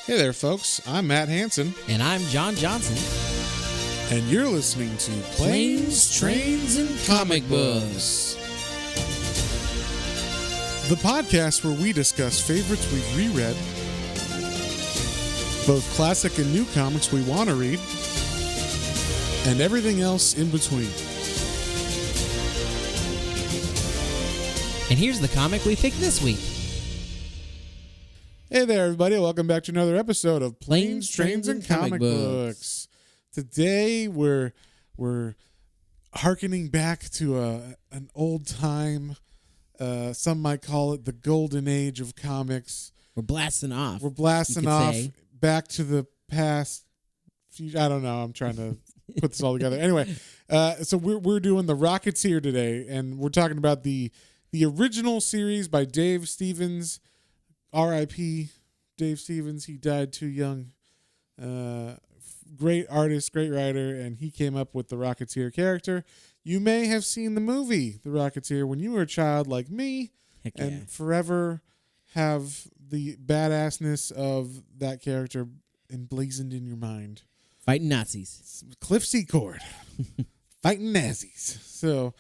Hey there, folks. I'm Matt Hansen, And I'm John Johnson. and you're listening to Planes, Trains, and Comic Books, the podcast where we discuss favorites we've reread, both classic and new comics we want to read, and everything else in between. And here's the comic we picked this week. Hey there, everybody. Welcome back to another episode of Planes, Trains, and Comic Books. Today, we're hearkening back to an old time, some might call it the golden age of comics. We're blasting off. We're blasting off back to the past. I don't know. I'm trying to put this all together. Anyway, so we're doing the Rocketeer today, and we're talking about the original series by Dave Stevens. R.I.P. Dave Stevens. He died too young. Great artist, great writer, and he came up with the Rocketeer character. You may have seen the movie The Rocketeer when you were a child like me. Heck yeah. And forever have the badassness of that character emblazoned in your mind. Fighting Nazis. Cliff Secord. Fighting Nazis. So...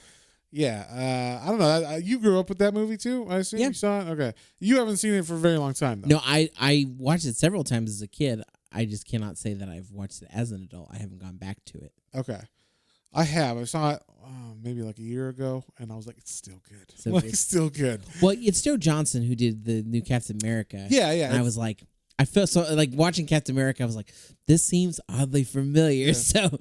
yeah, I don't know. You grew up with that movie too, I assume? Yeah. You saw it? Okay. You haven't seen it for a very long time, though. No, I watched it several times as a kid. I just cannot say that I've watched it as an adult. I haven't gone back to it. Okay. I have. I saw it maybe like a year ago, and I was like, it's still good. So like, good. it's still good. Well, it's Joe Johnson who did the new Captain America. Yeah. And I was like, I felt so, like, watching Captain America, I was like, this seems oddly familiar. Yeah. So,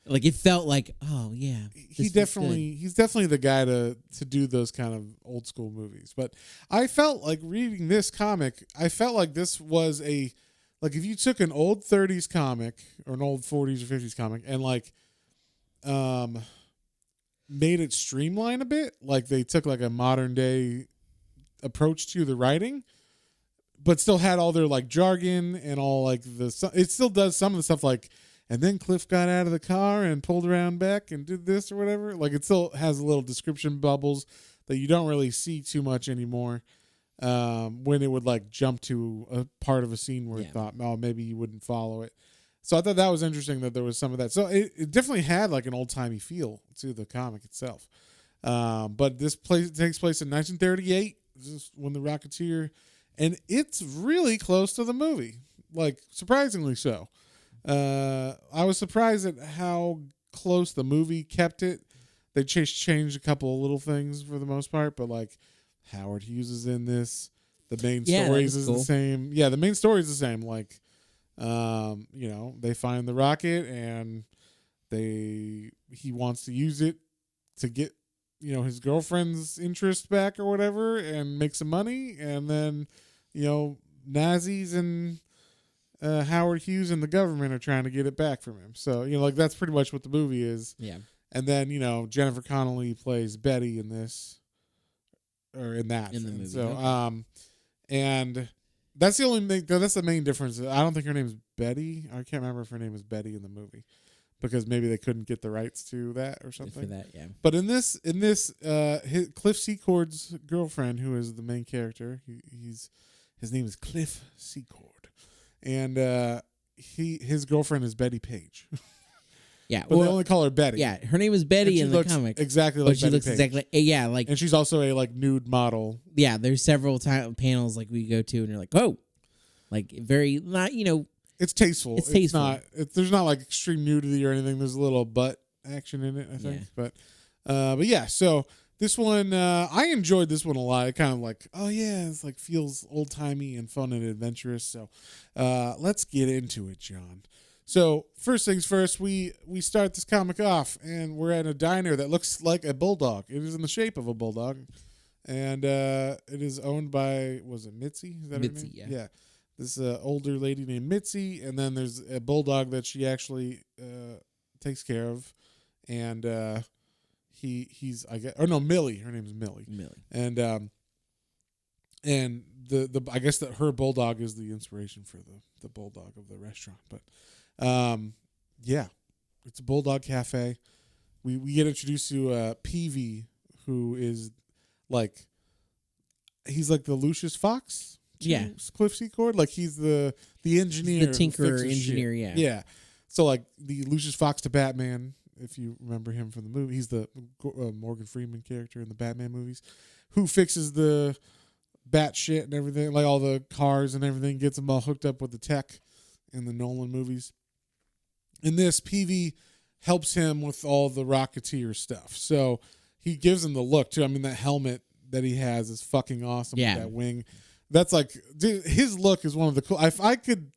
like, it felt like, oh, yeah. He's definitely the guy to do those kind of old school movies. But I felt like reading this comic, I felt like this was like if you took an old 30s comic or an old 40s or 50s comic and like made it streamline a bit, like they took like a modern day approach to the writing, but still had all their like jargon and all like it still does some of the stuff like, and then Cliff got out of the car and pulled around back and did this or whatever. Like it still has a little description bubbles that you don't really see too much anymore. When it would like jump to a part of a scene where you thought, oh, maybe you wouldn't follow it. So I thought that was interesting that there was some of that. So it definitely had like an old timey feel to the comic itself. But this takes place in 1938. This is when the Rocketeer, and it's really close to the movie, like surprisingly so. I was surprised at how close the movie kept it. They changed a couple of little things for the most part, but like Howard Hughes is in this. The main stories is cool. The same. Yeah, the main story is the same. Like, they find the rocket and he wants to use it to get, his girlfriend's interest back or whatever and make some money. And then, Nazis and Howard Hughes and the government are trying to get it back from him. So, like that's pretty much what the movie is. Yeah. And then, Jennifer Connelly plays Betty in this, or in that. In the movie. So, okay. And that's the main difference. I don't think her name is Betty. I can't remember if her name is Betty in the movie because maybe they couldn't get the rights to that or something. For that, yeah. But in this, Cliff Secord's girlfriend, who is the main character, his name is Cliff Secord, and his girlfriend is Betty Page. Yeah, but they only call her Betty. Yeah, her name is Betty in the comic. Exactly like she Betty looks Page. exactly. Yeah, like, and she's also a like nude model. Yeah, there's several panels like we go to, and you're like, oh, like very not It's tasteful. It's tasteful. There's not like extreme nudity or anything. There's a little butt action in it, I think. Yeah. But yeah. So this one, I enjoyed this one a lot. It kind of like, oh yeah, it's like feels old timey and fun and adventurous. So let's get into it, John. So first things first, we start this comic off, and we're at a diner that looks like a bulldog. It is in the shape of a bulldog, and it is owned by, was it Mitzi? Is that Mitzi, her name? Yeah. This older lady named Mitzi, and then there's a bulldog that she actually takes care of, and he's Millie. Her name's Millie. And the I guess that her bulldog is the inspiration for the bulldog of the restaurant, but. Yeah, it's a bulldog cafe. We get introduced to Peavy, who is like, he's like the Lucius Fox Yeah. Cliff Secord. Like he's the engineer, The tinkerer who fixes engineer, shit. yeah. Yeah. So like the Lucius Fox to Batman, if you remember him from the movie, he's the Morgan Freeman character in the Batman movies, who fixes the bat shit and everything, like all the cars and everything, gets them all hooked up with the tech in the Nolan movies. In this, Peavy helps him with all the Rocketeer stuff. So he gives him the look too. I mean, that helmet that he has is fucking awesome. Yeah. With that wing. That's like, dude, his look is one of the cool. If I could,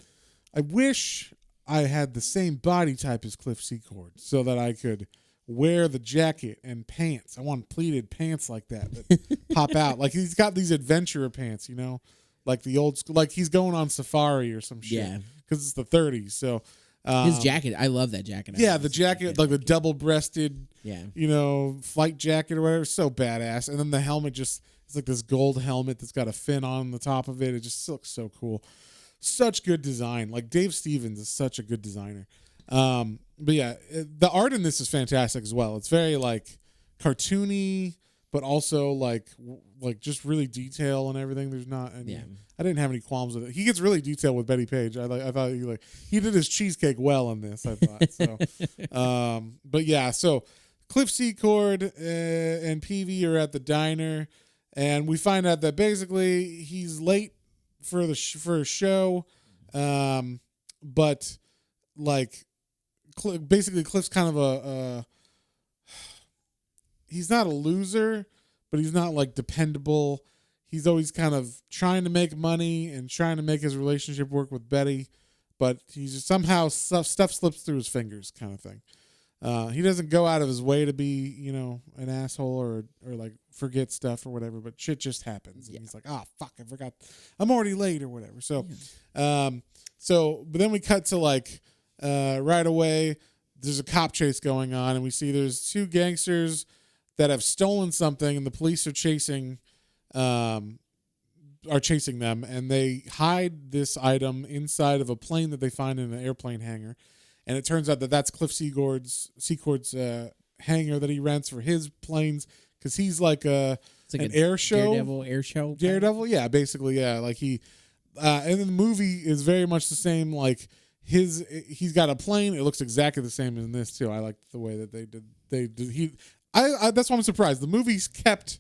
I wish I had the same body type as Cliff Secord so that I could wear the jacket and pants. I want pleated pants like that pop out. Like he's got these adventurer pants, you know, like the old school, like he's going on safari or some shit. Yeah. Because it's the 30s. So his jacket, I love that jacket. yeah, the jacket, like the double-breasted, yeah, you know, flight jacket or whatever, so badass. And then the helmet just, it's like this gold helmet that's got a fin on the top of it. It just looks so cool. Such good design. Like Dave Stevens is such a good designer. But yeah, the art in this is fantastic as well. It's very like cartoony, but also like just really detail and everything. There's not any. Yeah. I didn't have any qualms with it. He gets really detailed with Betty Page. I thought he did his cheesecake well in this. I thought so. But yeah, so Cliff Secord and Peavy are at the diner, and we find out that basically he's late for for a show, but like basically Cliff's kind of a he's not a loser, but he's not like dependable. He's always kind of trying to make money and trying to make his relationship work with Betty, but he's just somehow stuff slips through his fingers, kind of thing. He doesn't go out of his way to be, you know, an asshole or like forget stuff or whatever, but shit just happens. And he's like, oh, fuck, I forgot. I'm already late or whatever. So, but then we cut to like right away, there's a cop chase going on, and we see there's two gangsters that have stolen something, and the police are chasing them, and they hide this item inside of a plane that they find in an airplane hangar. And it turns out that that's Cliff Secord's hangar that he rents for his planes, because he's like an air show. Daredevil, yeah, basically, yeah. Like he, and the movie is very much the same. Like he's got a plane. It looks exactly the same in this too. I like the way that they did. That's why I'm surprised. The movie's kept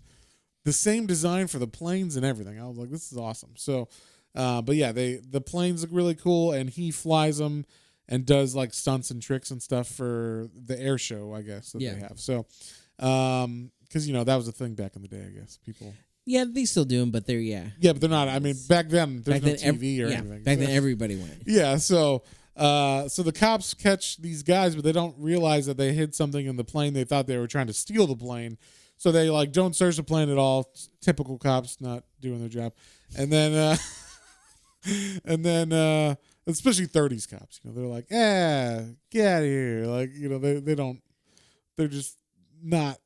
the same design for the planes and everything. I was like, this is awesome. So, but yeah, the planes look really cool, and he flies them and does like stunts and tricks and stuff for the air show, I guess, that they have. So, because, you know, that was a thing back in the day, I guess. People. Yeah, they still do them, but they're, Yeah, but they're not. I mean, back then, there's no TV or anything. Back then, everybody went. Yeah, so the cops catch these guys, but they don't realize that they hid something in the plane. They thought they were trying to steal the plane. So they, like, don't search the plane at all. Typical cops not doing their job. And then, especially 30s cops, you know, they're like, get out of here. Like, you know, they're just not,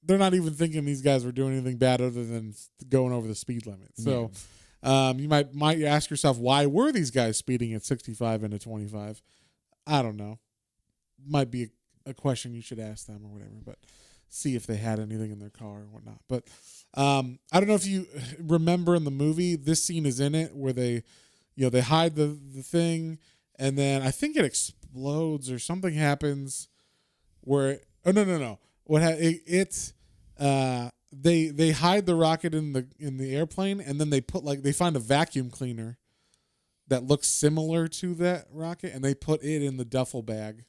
they're not even thinking these guys were doing anything bad other than going over the speed limit. So you might ask yourself, why were these guys speeding at 65 into 25? I don't know. Might be a question you should ask them or whatever, but see if they had anything in their car or whatnot. But I don't know if you remember in the movie, this scene is in it where they hide the thing, and then I think it explodes or something happens where no. They hide the rocket in the airplane, and then they find a vacuum cleaner that looks similar to that rocket, and they put it in the duffel bag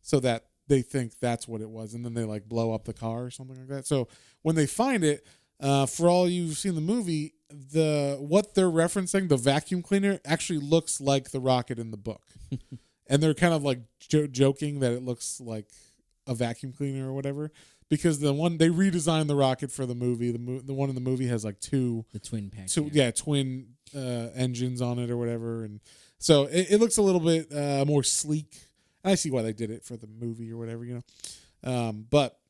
so that they think that's what it was, and then they like blow up the car or something like that. So when they find it, for all you've seen the movie, what they're referencing, the vacuum cleaner, actually looks like the rocket in the book. And they're kind of like joking that it looks like a vacuum cleaner or whatever, because the one they redesigned the rocket for the movie, the one in the movie has like twin engines on it or whatever, and so it looks a little bit more sleek. I see why they did it for the movie or whatever, you know. But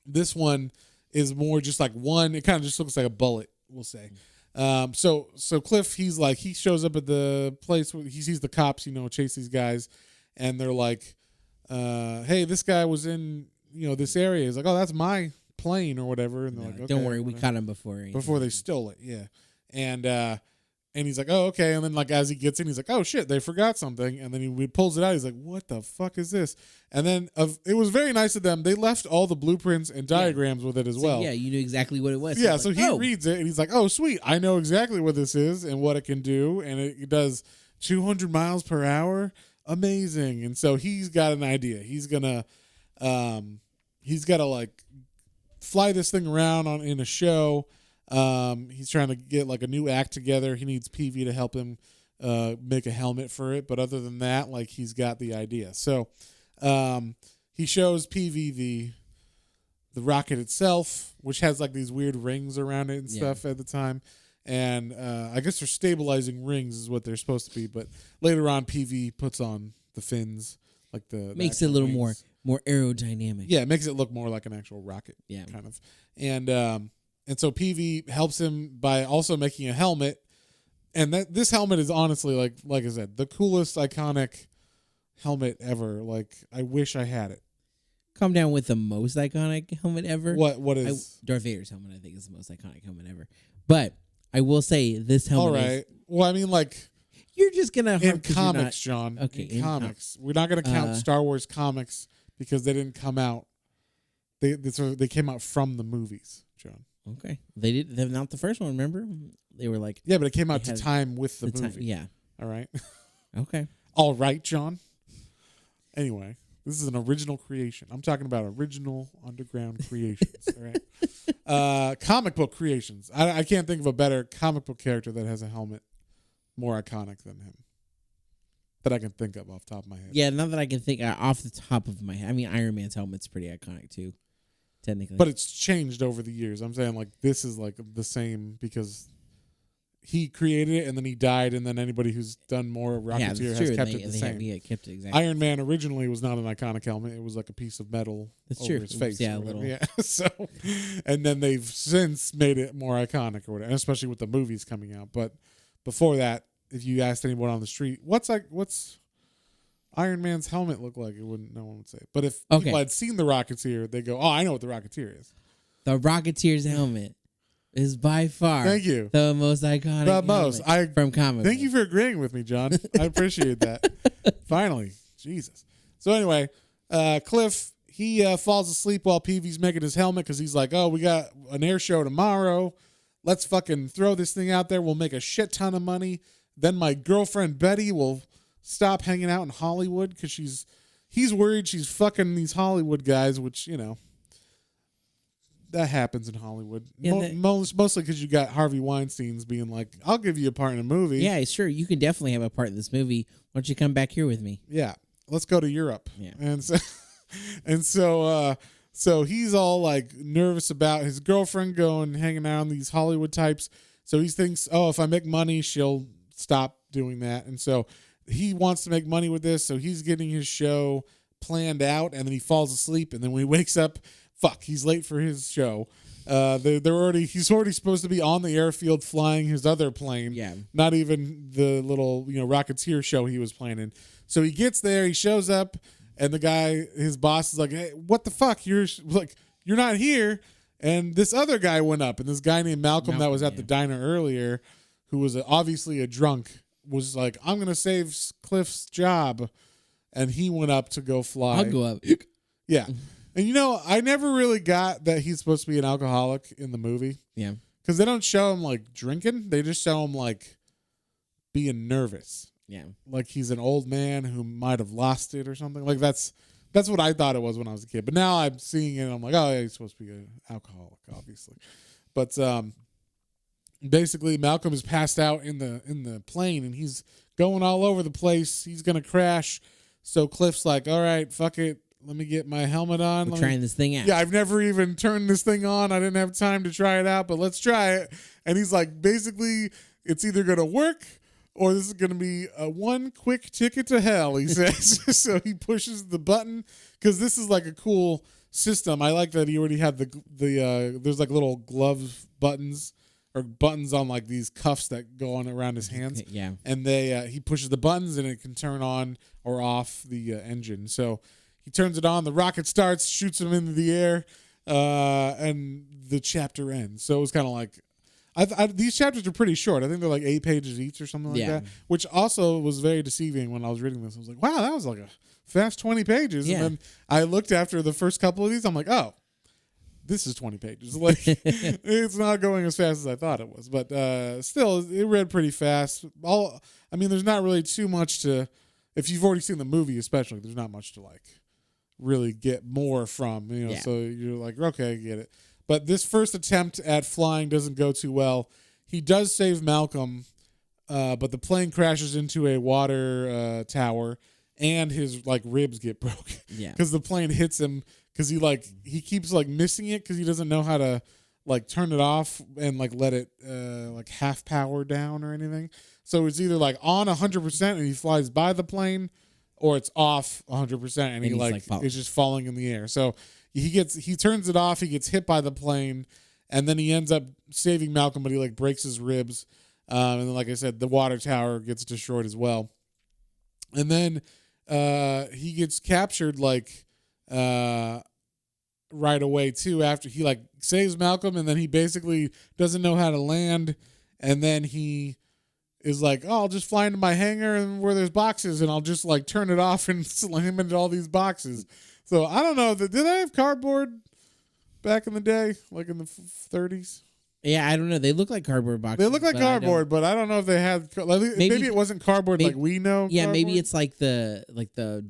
this one is more just like one. It kind of just looks like a bullet, we'll say. So Cliff, he shows up at the place where he sees the cops, you know, chase these guys, and they're like, "Hey, this guy was in, you know, this area." He's like, "Oh, that's my plane or whatever," and they're like, "Okay, don't worry, we caught him before they stole it." Yeah, and And he's like, oh, okay. And then like as he gets in, he's like, oh shit, they forgot something. And then he pulls it out. He's like, what the fuck is this? And then it was very nice of them. They left all the blueprints and diagrams with it as well. Yeah, you knew exactly what it was. Yeah, so he reads it and he's like, oh sweet, I know exactly what this is and what it can do. And it does 200 miles per hour. Amazing. And so he's got an idea. He's gonna like fly this thing around in a show. He's trying to get like a new act together. He needs PV to help him make a helmet for it. But other than that, like he's got the idea. So he shows PV the rocket itself, which has like these weird rings around it and stuff at the time. And I guess they're stabilizing rings is what they're supposed to be. But later on, PV puts on the fins, like makes it a little more aerodynamic. Yeah, it makes it look more like an actual rocket. Yeah, kind of. And so PV helps him by also making a helmet. And this helmet is honestly, like I said, the coolest, iconic helmet ever. Like, I wish I had it. Come down with the most iconic helmet ever. What is? Darth Vader's helmet, I think, is the most iconic helmet ever. But I will say this helmet all right. Well, I mean, like... You're just going to... In comics, John. Okay, in comics. We're not going to count Star Wars comics because they didn't come out. They came out from the movies, John. Okay. They're not the first one, remember? They were like... Yeah, but it came out to time with the movie. Yeah. All right? Okay. All right, John. Anyway, this is an original creation. I'm talking about original underground creations, all right? Comic book creations. I can't think of a better comic book character that has a helmet more iconic than him that I can think of off the top of my head. Yeah, not that I can think off the top of my head. I mean, Iron Man's helmet's pretty iconic, too. Technically, but it's changed over the years. I'm saying like this is like the same because he created it and then he died, and then anybody who's done more Rocketeer has kept it the same. Kept it exactly. Iron Man originally was not an iconic helmet; it was like a piece of metal over his face. Yeah, a little. Yeah. So, and then they've since made it more iconic or whatever, and especially with the movies coming out. But before that, if you asked anyone on the street, what's Iron Man's helmet look like? No one would say it. But if people had seen the Rocketeer, they go, "Oh, I know what the Rocketeer is." The Rocketeer's helmet is by far thank you the most iconic from comics. Thank you for agreeing with me, John. I appreciate that. Finally, Jesus. So anyway, Cliff he falls asleep while PV's making his helmet because he's like, "Oh, we got an air show tomorrow. Let's fucking throw this thing out there. We'll make a shit ton of money. Then my girlfriend Betty will." Stop hanging out in Hollywood because he's worried she's fucking these Hollywood guys, which, you know, that happens in Hollywood. Yeah, mostly because you got Harvey Weinstein's being like, I'll give you a part in a movie. Yeah, sure. You can definitely have a part in this movie. Why don't you come back here with me? Yeah. Let's go to Europe. Yeah. And so he's all like nervous about his girlfriend going hanging out with these Hollywood types. So he thinks, oh, if I make money, she'll stop doing that. And so he wants to make money with this, so he's getting his show planned out, and then he falls asleep, and then when he wakes up, he's late for his show. He's already supposed to be on the airfield flying his other plane. Yeah. Not even the little, Rocketeer show he was playing in. So he gets there, he shows up, and the guy, his boss is like, "Hey, what the fuck? You're not here." And this other guy went up, and this guy named Malcolm that was at the diner earlier, who was obviously a drunk, was like, "I'm going to save Cliff's job." And he went up to go fly. I'll go up. Yeah. And, I never really got that he's supposed to be an alcoholic in the movie. Yeah. Because they don't show him, like, drinking. They just show him, like, being nervous. Yeah. Like he's an old man who might have lost it or something. Like that's what I thought it was when I was a kid. But now I'm seeing it and I'm like, oh, yeah, he's supposed to be an alcoholic, obviously. But basically Malcolm is passed out in the plane and he's going all over the place. He's gonna crash. So Cliff's like, all right, fuck it. Let me get my helmet on. We're trying this thing out. Yeah, I've never even turned this thing on. I didn't have time to try it out, but let's try it. And he's like, basically, it's either going to work or this is going to be a one quick ticket to hell, he says. So he pushes the button because this is like a cool system. I like that he already had the there's like little glove buttons or buttons on like these cuffs that go on around his hands. Yeah. And he pushes the buttons and it can turn on or off the engine. So he turns it on. The rocket starts, shoots him into the air, and the chapter ends. So it was kind of like, These chapters are pretty short. I think they're like 8 pages each or something like that, which also was very deceiving when I was reading this. I was like, wow, that was like a fast 20 pages. Yeah. And then I looked after the first couple of these. I'm like, oh, this is 20 pages. Like, it's not going as fast as I thought it was. But still, it read pretty fast. There's not really too much to, if you've already seen the movie especially, there's not much to like really get more from, so you're like, okay, I get it. But this first attempt at flying doesn't go too well. He does save Malcolm, but the plane crashes into a water tower, and his like ribs get broken. Yeah, because the plane hits him because he keeps like missing it because he doesn't know how to like turn it off and like let it like half power down or anything. So it's either like on 100% and he flies by the plane, or it's off 100% and he like is just falling in the air. So he turns it off, he gets hit by the plane, and then he ends up saving Malcolm, but he like breaks his ribs. And then, like I said, the water tower gets destroyed as well. And then he gets captured like right away too, after he like saves Malcolm, and then he basically doesn't know how to land, and then he is like, oh, I'll just fly into my hangar and where there's boxes, and I'll just like turn it off and slam into all these boxes. So I don't know. Did they have cardboard back in the day, like in the 30s? Yeah, I don't know. They look like cardboard boxes. They look like cardboard, but I don't know if they had. Maybe it wasn't cardboard like we know. Yeah, cardboard. Maybe it's like the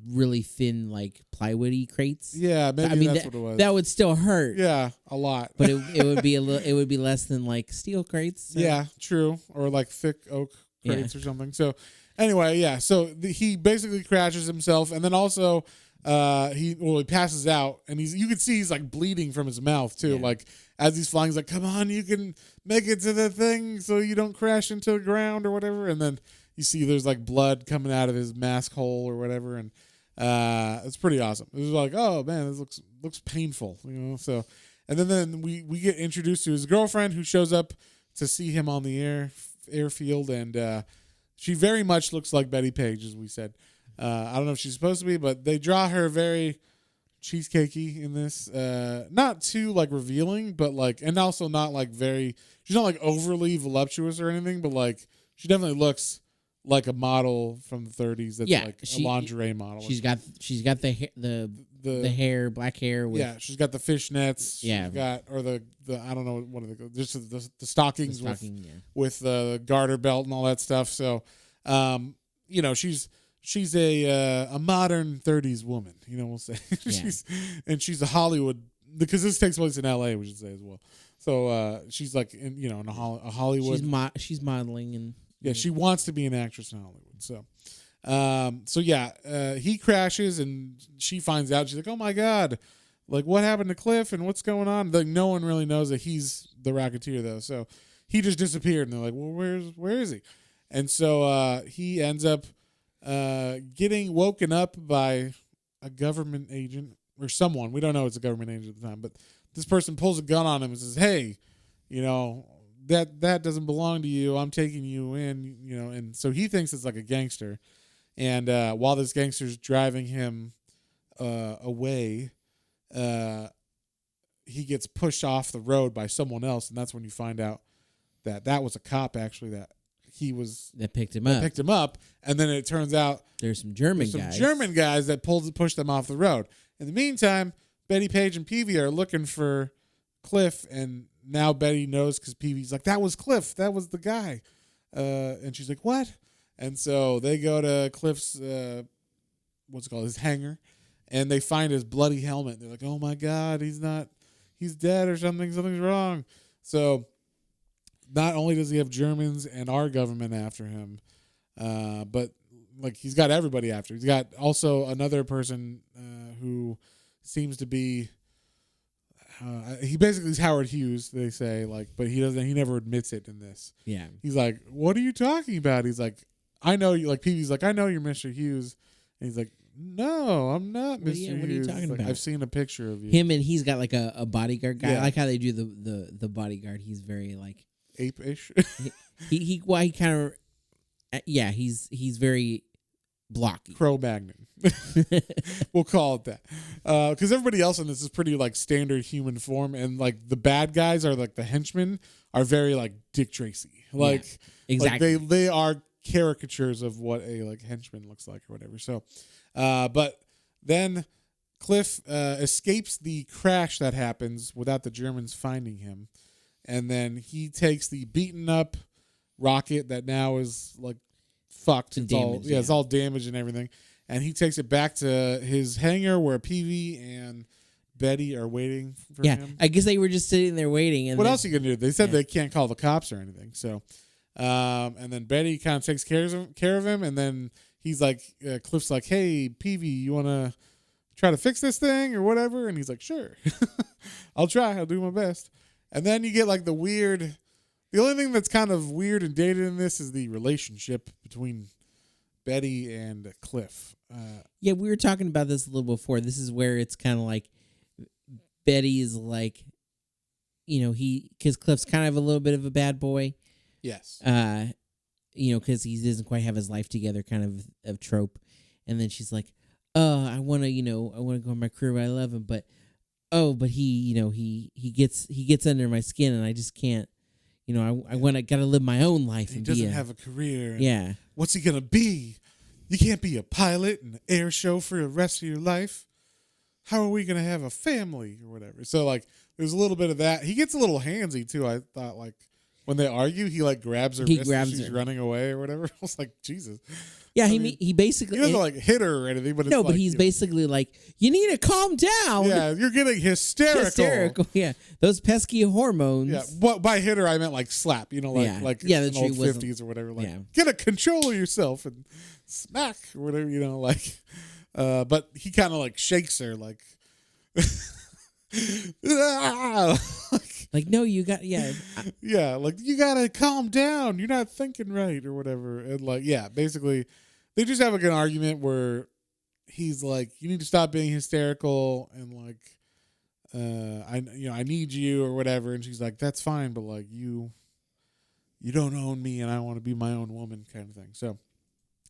really thin like plywoody crates. Yeah, maybe that's what it was. That would still hurt. Yeah, a lot. But it would be it would be less than like steel crates. So. Yeah, true. Or like thick oak crates or something. So anyway, yeah. So he basically crashes himself, and then also. He passes out, and you can see he's like bleeding from his mouth too. Yeah. Like as he's flying, he's like, "Come on, you can make it to the thing, so you don't crash into the ground or whatever." And then you see there's like blood coming out of his mask hole or whatever, and it's pretty awesome. It was like, oh man, this looks painful, So, and then we get introduced to his girlfriend, who shows up to see him on the airfield, and she very much looks like Betty Page, as we said. I don't know if she's supposed to be, but they draw her very cheesecakey in this. Not too like revealing, but like, and also not like she's not like overly voluptuous or anything, but like she definitely looks like a model from the 30s. That's like a lingerie model. She's got the hair, black hair. She's got the fishnets. Yeah, she's got the I don't know what are they called, just the stockings with the garter belt and all that stuff. So, she's a modern 30s woman, we'll say. She's a Hollywood, because this takes place in LA, we should say as well. So she's like in a Hollywood. She's modeling and she wants to be an actress in Hollywood. So he crashes and she finds out. She's like, oh my God, like what happened to Cliff and what's going on? Like no one really knows that he's the Rocketeer though. So he just disappeared and they're like, well, where is he? And so he ends up getting woken up by a government agent or someone. We don't know it's a government agent at the time, but this person pulls a gun on him and says, hey, that doesn't belong to you. I'm taking you in, and so he thinks it's like a gangster. And while this gangster's driving him away, he gets pushed off the road by someone else, and that's when you find out that was a cop actually that picked him up, and then it turns out there's some German guys that pushed them off the road. In the meantime, Betty Page and Peavy are looking for Cliff, and now Betty knows because Peavy's like, that was Cliff, that was the guy, and she's like, what? And so they go to Cliff's his hangar, and they find his bloody helmet. They're like, oh my God, he's dead or something's wrong. So not only does he have Germans and our government after him, but like he's got everybody after. He's got also another person who seems to be. He basically is Howard Hughes, they say, but he doesn't. He never admits it in this. Yeah, he's like, "What are you talking about?" He's like, "I know you." Like Peavy's like, "I know you're Mr. Hughes," and he's like, "No, I'm not Mr. Hughes." What are you talking about? I've seen a picture of you. Him, and he's got like a bodyguard guy. I like how they do the bodyguard. He's very like ape-ish. he kind of he's very blocky. Cro-Magnon. We'll call it that. Because everybody else in this is pretty like standard human form, and like the bad guys are like the henchmen are very like Dick Tracy. Like exactly. Like they are caricatures of what a like henchman looks like or whatever. So but then Cliff escapes the crash that happens without the Germans finding him. And then he takes the beaten up rocket that now is like fucked. It's all damaged and everything. And he takes it back to his hangar where Peavy and Betty are waiting for him. I guess they were just sitting there waiting. And what else are you gonna do? They said they can't call the cops or anything. So, and then Betty kind of takes care of him, and then he's like, Cliff's like, "Hey, Peavy, you wanna try to fix this thing or whatever?" And he's like, "Sure, I'll try. I'll do my best." And then you get like the weird. The only thing that's kind of weird and dated in this is the relationship between Betty and Cliff. We were talking about this a little before. This is where it's kind of like Betty is like, because Cliff's kind of a little bit of a bad boy. Yes. Because he doesn't quite have his life together, kind of trope. And then she's like, I want to go on my career, but I love him, but he gets under my skin, and I just can't. I gotta live my own life. He doesn't have a career. Yeah. What's he gonna be? You can't be a pilot in an air show for the rest of your life. How are we gonna have a family or whatever? So like, there's a little bit of that. He gets a little handsy too. I thought like when they argue, he like grabs her wrist as she's running away or whatever. I was like, Jesus. Yeah, he basically he doesn't like hit her or anything, but but he's basically like, you need to calm down. Yeah, you're getting hysterical. Yeah, those pesky hormones. Yeah, but by hit her I meant like slap. Like the old 50s or whatever. Like, get a control of yourself and smack or whatever. But he kind of like shakes her like. Like, no, you got like you gotta calm down, you're not thinking right or whatever. And like, basically they just have like an argument where he's like, you need to stop being hysterical, and like I need you or whatever, and she's like, that's fine, but like you don't own me and I want to be my own woman, kind of thing. So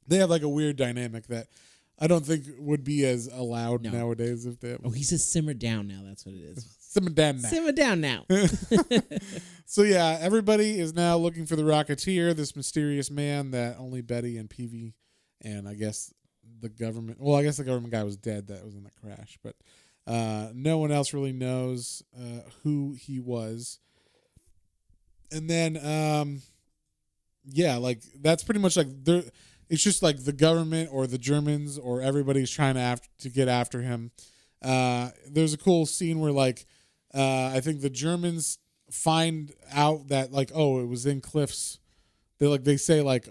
they have like a weird dynamic that I don't think would be as allowed nowadays if they. He says simmer down now. That's what it is. Simmer down now. Simmer down now. So yeah, everybody is now looking for the Rocketeer, this mysterious man that only Betty and Peavy, and I guess the government. Well, I guess the government guy was dead. That was in the crash, but no one else really knows who he was. And then, like that's pretty much like there. It's just like the government or the Germans or everybody's trying to get after him. There's a cool scene where like I think the Germans find out that like, it was in Cliff's. They say like,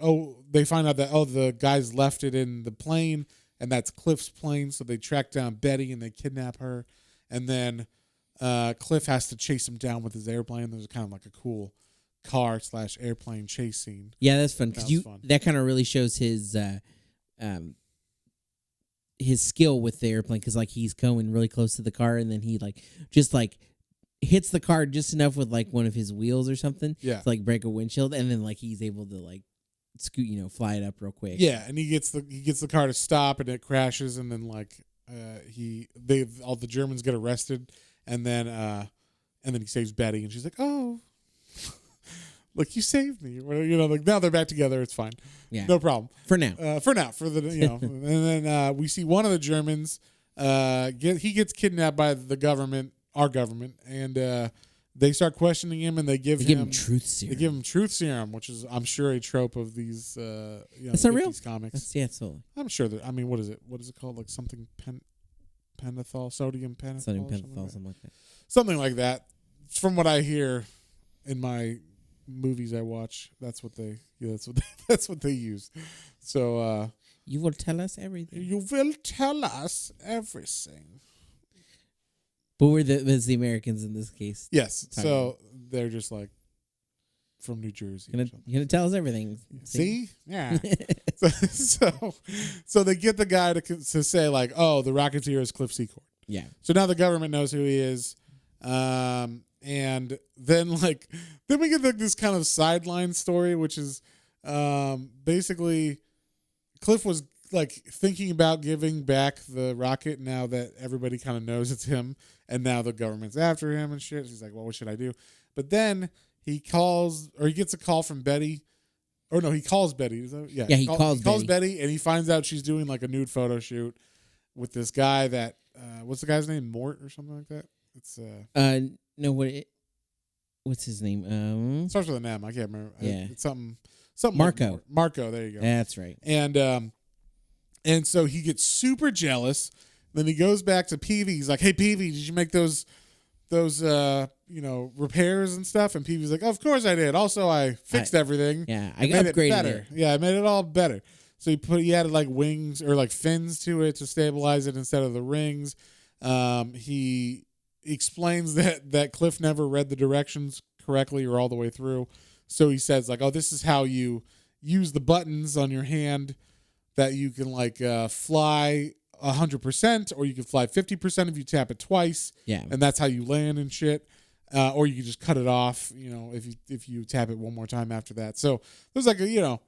they find out that the guys left it in the plane, and that's Cliff's plane. So they track down Betty and they kidnap her, and then Cliff has to chase him down with his airplane. There's kind of like a cool car/airplane chase scene. Yeah, that's fun because that kind of really shows his skill with the airplane, because like he's going really close to the car, and then he like just like hits the car just enough with like one of his wheels or something to like break a windshield, and then like he's able to like scoot, fly it up real quick. Yeah, and he gets the car to stop, and it crashes, and then like all the Germans get arrested, and then he saves Betty, and she's like, like, you saved me. Like now they're back together. It's fine. Yeah. No problem. For now. And then we see one of the Germans he gets kidnapped by the government, our government, and they start questioning him, and they give him truth serum. They give him truth serum, which is, I'm sure, a trope of these That's not real comics. Absolutely. I'm sure that, I mean, what is it? What is it called? Like something pentothal, sodium pentothal, something like that. Something like that. From what I hear in my movies I watch, that's what they use. So you will tell us everything. You will tell us everything. But we're the Americans in this case. Yes. So they're just like from New Jersey. You're gonna tell us everything. See? Yeah. so they get the guy to say like, the Rocketeer is Cliff Secord. Yeah. So now the government knows who he is. And then we get this kind of sideline story, which is basically Cliff was like thinking about giving back the rocket now that everybody kind of knows it's him, and now the government's after him and shit. She's like, well, what should I do? But then he gets a call from Betty. Or no, he calls Betty. He calls Betty, and he finds out she's doing like a nude photo shoot with this guy that what's the guy's name? Mort or something like that. It's no, what's his name? Starts with an M. I can't remember. Yeah, it's something Marco. Like Marco. There you go. That's right. And so he gets super jealous. Then he goes back to Peavy. He's like, "Hey Peavy, did you make those repairs and stuff?" And Peavy's like, "Of course I did. Also, I fixed everything. Yeah, I upgraded it. Yeah, I made it all better." So he added like wings or like fins to it to stabilize it instead of the rings. He explains that Cliff never read the directions correctly or all the way through. So he says like, "Oh, this is how you use the buttons on your hand, that you can like fly 100%, or you can fly 50% if you tap it twice. Yeah, and that's how you land and shit. Or you can just cut it off, if you tap it one more time after that." So there's like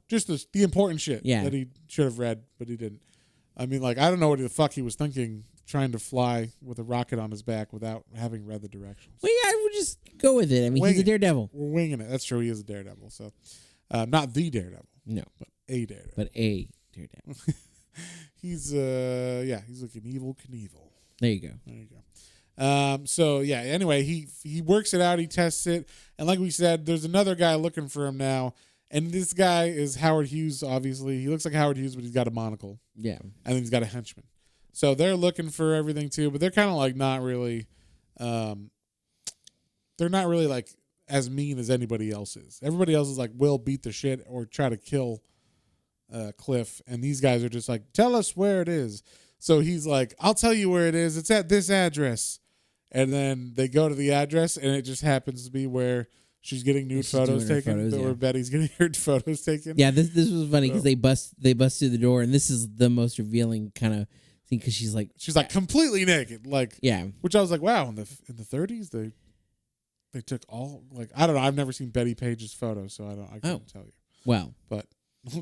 just the important shit that he should have read, but he didn't. I mean, like, I don't know what the fuck he was thinking trying to fly with a rocket on his back without having read the directions. Well, yeah, I would just go with it. I mean, he's a daredevil. We're winging it. That's true. He is a daredevil. So, not the daredevil. No, but a daredevil. But a daredevil. He's looking evil Knievel. There you go. So yeah, anyway, he works it out, he tests it, and like we said, there's another guy looking for him now, and this guy is Howard Hughes, obviously. He looks like Howard Hughes, but he's got a monocle. Yeah. And then he's got a henchman. So they're looking for everything too, but they're kind of like not really they're not really like as mean as anybody else is. Everybody else is like will beat the shit or try to kill Cliff, and these guys are just like, "Tell us where it is." So he's like, "I'll tell you where it is. It's at this address." And then they go to the address, and it just happens to be where she's getting nude photos taken, where Betty's getting her photos taken. Yeah, this was funny because they bust through the door, and this is the most revealing kind of thing because she's like completely naked, like yeah. Which I was like, wow, in the 30s they took all, like, I don't know, I've never seen Betty Page's photos, so I can't tell you. Well, but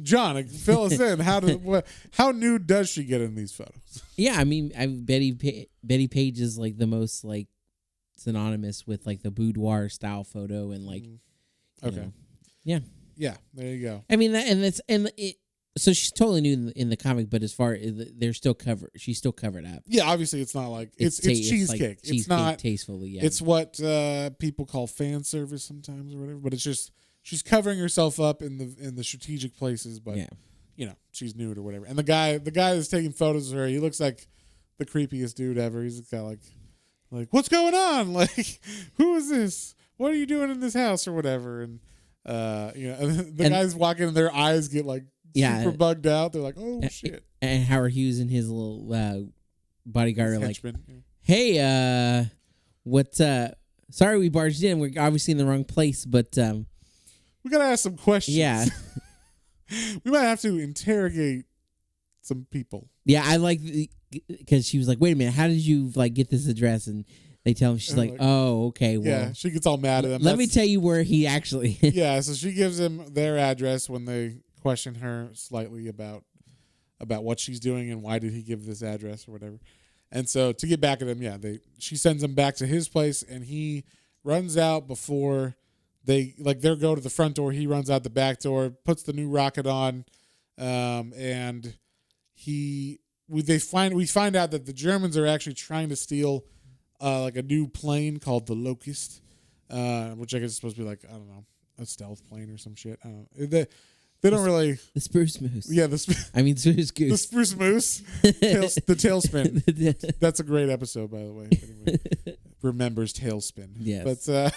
John, fill us in. How nude does she get in these photos? Yeah, I mean, Betty Page is like the most like synonymous with like the boudoir style photo and like, yeah, there you go. I mean so she's totally new in the comic, but as far as they're still covered, she's still covered up. Yeah, obviously it's not like it's cheesecake. Like it's not tastefully. Yeah, it's what people call fan service sometimes or whatever. But it's just. She's covering herself up in the strategic places, but she's nude or whatever. And the guy that's taking photos of her, he looks like the creepiest dude ever. He's got like what's going on? Like, who is this? What are you doing in this house or whatever? And and the guys walking and their eyes get like super bugged out. They're like, oh shit. And Howard Hughes and his little bodyguard are like, hey, what? Sorry we barged in. We're obviously in the wrong place, but we gotta ask some questions. Yeah, we might have to interrogate some people. Yeah, I like because she was like, "Wait a minute, how did you like get this address?" And they tell him she's like, "Oh, okay, well." Yeah, she gets all mad at them. Let me tell you where he actually. Yeah, so she gives him their address when they question her slightly about what she's doing and why did he give this address or whatever. And so to get back at him, she sends him back to his place, and he runs out before. They go to the front door. He runs out the back door, puts the new rocket on, and we find out that the Germans are actually trying to steal like a new plane called the Locust, which I guess is supposed to be like, I don't know, a stealth plane or some shit. I don't know. They don't really the spruce moose. Yeah, spruce goose. The spruce moose. The tailspin. That's a great episode, by the way. If anyone remembers Tailspin. Yes. But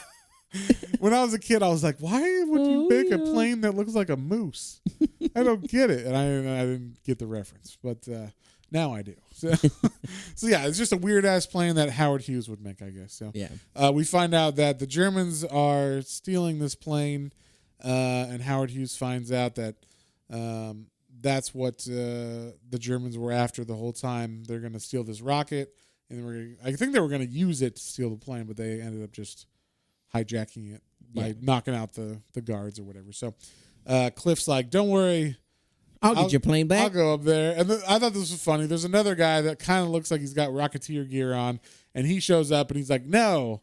when I was a kid, I was like, why would you make a plane that looks like a moose? I don't get it. And I didn't get the reference. But now I do. So yeah, it's just a weird-ass plane that Howard Hughes would make, I guess. So yeah. We find out that the Germans are stealing this plane, and Howard Hughes finds out that that's what the Germans were after the whole time. They're going to steal this rocket, and I think they were going to use it to steal the plane, but they ended up just hijacking it by knocking out the guards or whatever. So Cliff's like, don't worry, I'll get your plane back. I'll go up there. And I thought this was funny. There's another guy that kind of looks like he's got Rocketeer gear on, and he shows up and he's like, "No,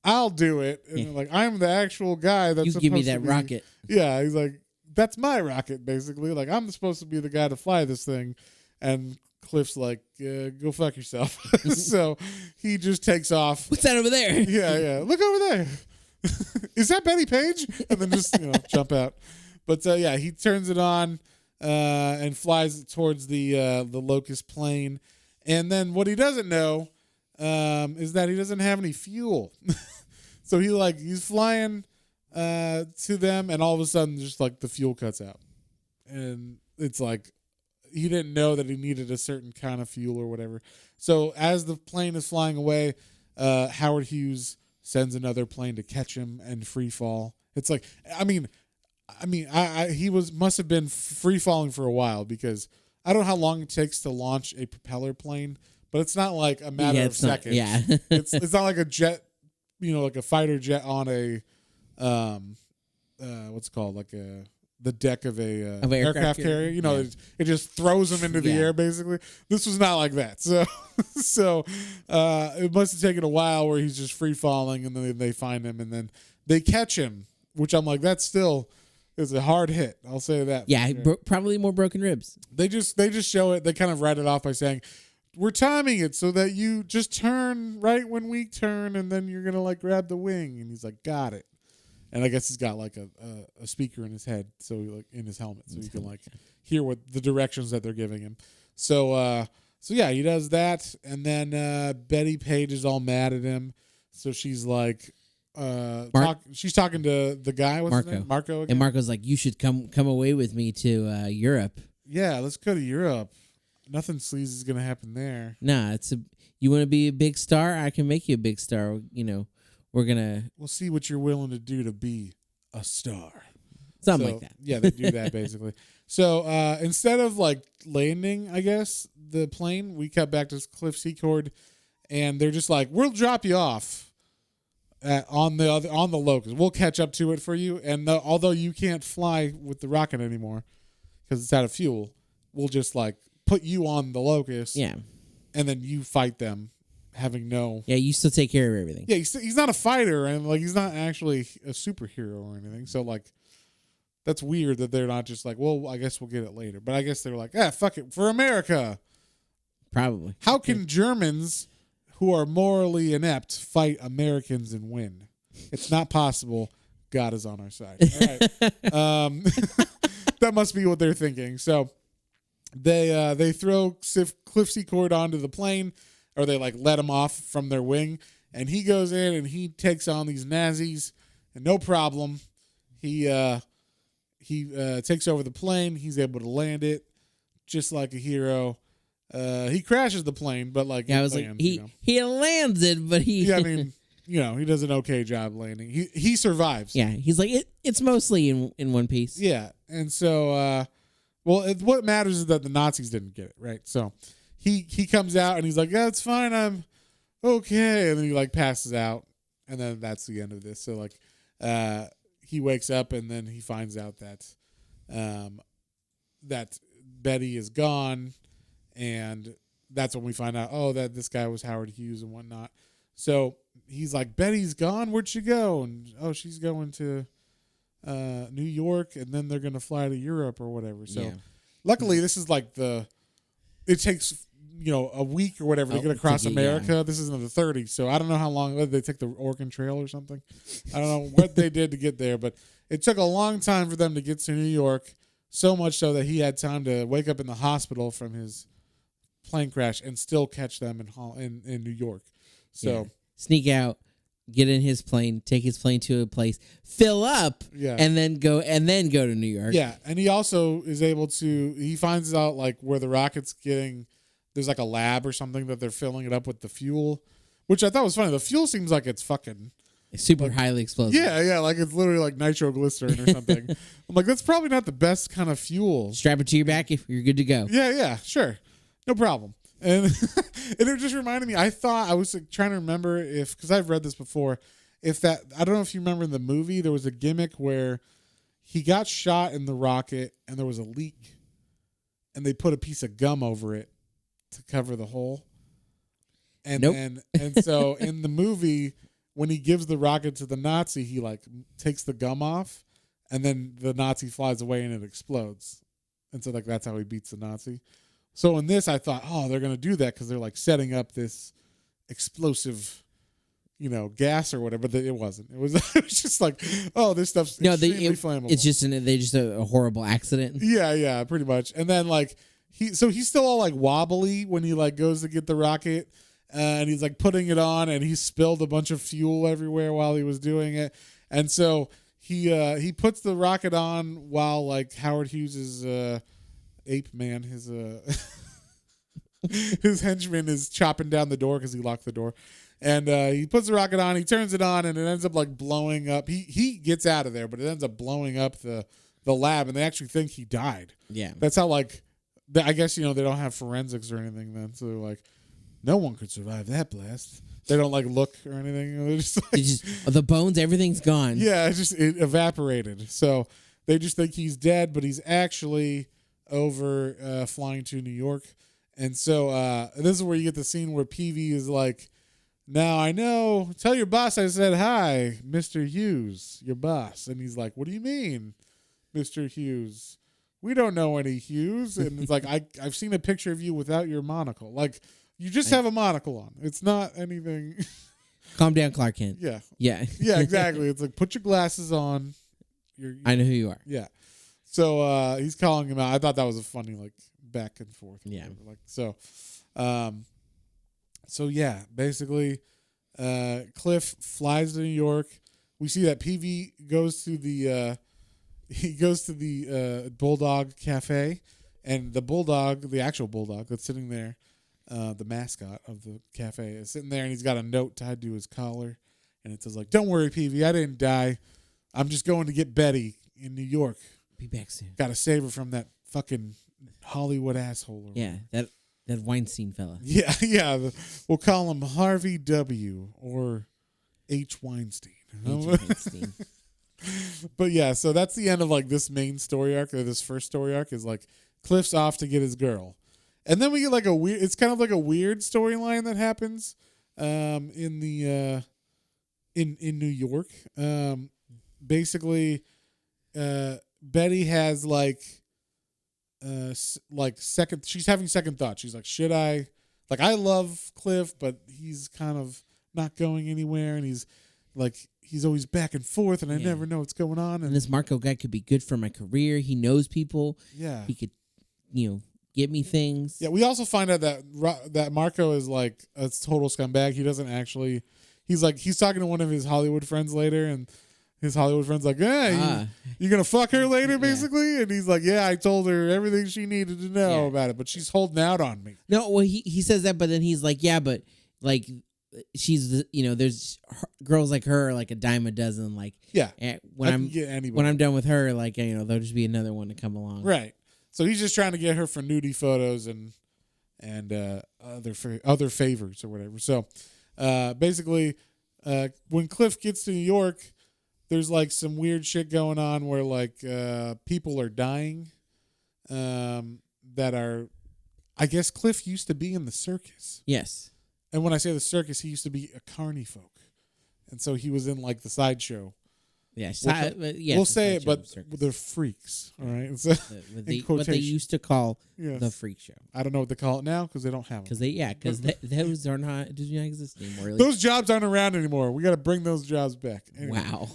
I'll do it." And like, I'm the actual guy that's you give me that rocket. Yeah, he's like, that's my rocket, basically. Like, I'm supposed to be the guy to fly this thing. And Cliff's like, go fuck yourself. So he just takes off. What's that over there? Yeah. Look over there. Is that Betty Page? And then just, jump out. But yeah, he turns it on and flies towards the locust plane. And then what he doesn't know is that he doesn't have any fuel. So he's flying to them, and all of a sudden, just like the fuel cuts out, and it's like he didn't know that he needed a certain kind of fuel or whatever. So as the plane is flying away, Howard Hughes sends another plane to catch him and free fall. It's like, he must have been free falling for a while, because I don't know how long it takes to launch a propeller plane, but it's not like a matter of seconds. Yeah, it's not like a jet, like a fighter jet on a what's it called, like the deck of a aircraft carrier. It just throws them into the air, basically. This was not like that. So it must have taken a while where he's just free falling, and then they find him, and then they catch him, which I'm like, that's still is a hard hit. I'll say that. Yeah, probably more broken ribs. They just show it. They kind of write it off by saying, we're timing it so that you just turn right when we turn, and then you're gonna like grab the wing. And he's like, got it. And I guess he's got like a speaker in his head, so like in his helmet, so he can like hear what the directions that they're giving him. So yeah, he does that, and then Betty Page is all mad at him. So she's like, she's talking to the guy. What's his name? Marco. Again? And Marco's like, you should come away with me to Europe. Yeah, let's go to Europe. Nothing sleazy is gonna happen there. Nah, you want to be a big star? I can make you a big star. We'll see what you're willing to do to be a star. Something like that. Yeah, they do that basically. So instead of like landing, I guess, the plane, we cut back to Cliff Secord, and they're just like, we'll drop you off on the locust. We'll catch up to it for you. And although you can't fly with the rocket anymore because it's out of fuel, we'll just like put you on the locust. Yeah. And then you fight them. Having no... Yeah, you still take care of everything. Yeah, he's not a fighter, and like he's not actually a superhero or anything. So like, that's weird that they're not just like, well, I guess we'll get it later. But I guess they're like, fuck it, for America. Probably. How can Germans, who are morally inept, fight Americans and win? It's not possible. God is on our side. All right. That must be what they're thinking. So they throw Cliff Secord onto the plane. Or they like let him off from their wing, and he goes in and he takes on these Nazis, and no problem. He takes over the plane. He's able to land it just like a hero. He crashes the plane, but like I was lands, like he lands it, but he he does an okay job landing. He survives. Yeah, he's like it's mostly in one piece. Yeah, and so what matters is that the Nazis didn't get it right. So. He comes out and he's like, yeah, it's fine, I'm okay, and then he like passes out, and then that's the end of this. So like, he wakes up and then he finds out that, that Betty is gone, and that's when we find out, that this guy was Howard Hughes and whatnot. So he's like, Betty's gone, where'd she go? And she's going to New York, and then they're gonna fly to Europe or whatever. So luckily, this is like it takes a week or whatever to get across America. Yeah. This is in the 30s, so I don't know how long they take the Oregon Trail or something. I don't know what they did to get there, but it took a long time for them to get to New York, so much so that he had time to wake up in the hospital from his plane crash and still catch them in New York. So sneak out, get in his plane, take his plane to a place, fill up, and then go to New York. Yeah, and he also is able to. He finds out like where the rocket's getting. There's like a lab or something that they're filling it up with the fuel, which I thought was funny. The fuel seems like it's fucking super highly explosive. Yeah, like it's literally like nitroglycerin or something. I'm like, that's probably not the best kind of fuel. Strap it to your back if you're good to go. Yeah, sure, no problem. And it just reminded me. I thought I was like, trying to remember because I've read this before. I don't know if you remember in the movie there was a gimmick where he got shot in the rocket and there was a leak and they put a piece of gum over it to cover the hole. And nope. and so in the movie, when he gives the rocket to the Nazi, he like takes the gum off, and then the Nazi flies away and it explodes. And so like that's how he beats the Nazi. So in this, I thought, oh, they're gonna do that because they're like setting up this explosive, gas or whatever. But it wasn't. It was just like, oh, this stuff's extremely flammable. It's just a horrible accident. Yeah, pretty much. And then like he's still all like wobbly when he like goes to get the rocket. And he's like putting it on, and he spilled a bunch of fuel everywhere while he was doing it. And so he puts the rocket on while like Howard Hughes' ape man, his henchman is chopping down the door because he locked the door. And he puts the rocket on, he turns it on, and it ends up like blowing up. He gets out of there, but it ends up blowing up the lab, and they actually think he died. Yeah, that's how like I guess they don't have forensics or anything then, so they're like, no one could survive that blast. They don't like look or anything. They're just like, the bones, everything's gone. Yeah, it evaporated. So they just think he's dead, but he's actually over flying to New York. And so this is where you get the scene where Peavy is like, now I know, tell your boss I said hi, Mr. Hughes, your boss. And he's like, what do you mean, Mr. Hughes? We don't know any Hughes. And it's like, I've seen a picture of you without your monocle. Like, you just have a monocle on. It's not anything. Calm down, Clark Kent. Yeah. Yeah. Yeah, exactly. It's like, put your glasses on. I know who you are. Yeah. So he's calling him out. I thought that was a funny, like, back and forth. Yeah. Like, so yeah, basically, Cliff flies to New York. We see that Peavy goes to the Bulldog Cafe, and the bulldog, the actual bulldog that's sitting there, the mascot of the cafe, is sitting there, and he's got a note tied to his collar, and it says like, "Don't worry, Peavy, I didn't die. I'm just going to get Betty in New York. Be back soon. Got to save her from that fucking Hollywood asshole." Yeah, that Weinstein fella. Yeah. We'll call him Harvey W. or H. Weinstein. But yeah, so that's the end of like this main story arc, or this first story arc, is like Cliff's off to get his girl. And then we get like it's kind of like a weird storyline that happens in New York. Basically, Betty has she's having second thoughts. She's like, should I, like, I love Cliff, but he's kind of not going anywhere, and he's always back and forth, and I never know what's going on. And this Marco guy could be good for my career. He knows people. Yeah. He could, get me things. Yeah, we also find out that Marco is like a total scumbag. He doesn't actually. He's talking to one of his Hollywood friends later, and his Hollywood friend's like, you gonna fuck her later, basically? And he's like, yeah, I told her everything she needed to know about it, but she's holding out on me. No, well, he says that, but then he's like, yeah, but like she's there's girls like her, like a dime a dozen. Like, yeah, when I'm done with her, like there'll just be another one to come along. Right. So he's just trying to get her for nudie photos and other favors or whatever. So basically, when Cliff gets to New York, there's like some weird shit going on where like people are dying that are, I guess Cliff used to be in the circus. Yes. And when I say the circus, he used to be a carny folk. And so he was in like the sideshow. Yeah, we'll say it, but they're freaks. All right, so, what they used to call the freak show. I don't know what they call it now because they don't have them. Because those are not do not exist anymore. Those jobs aren't around anymore. We got to bring those jobs back. Anyway. Wow.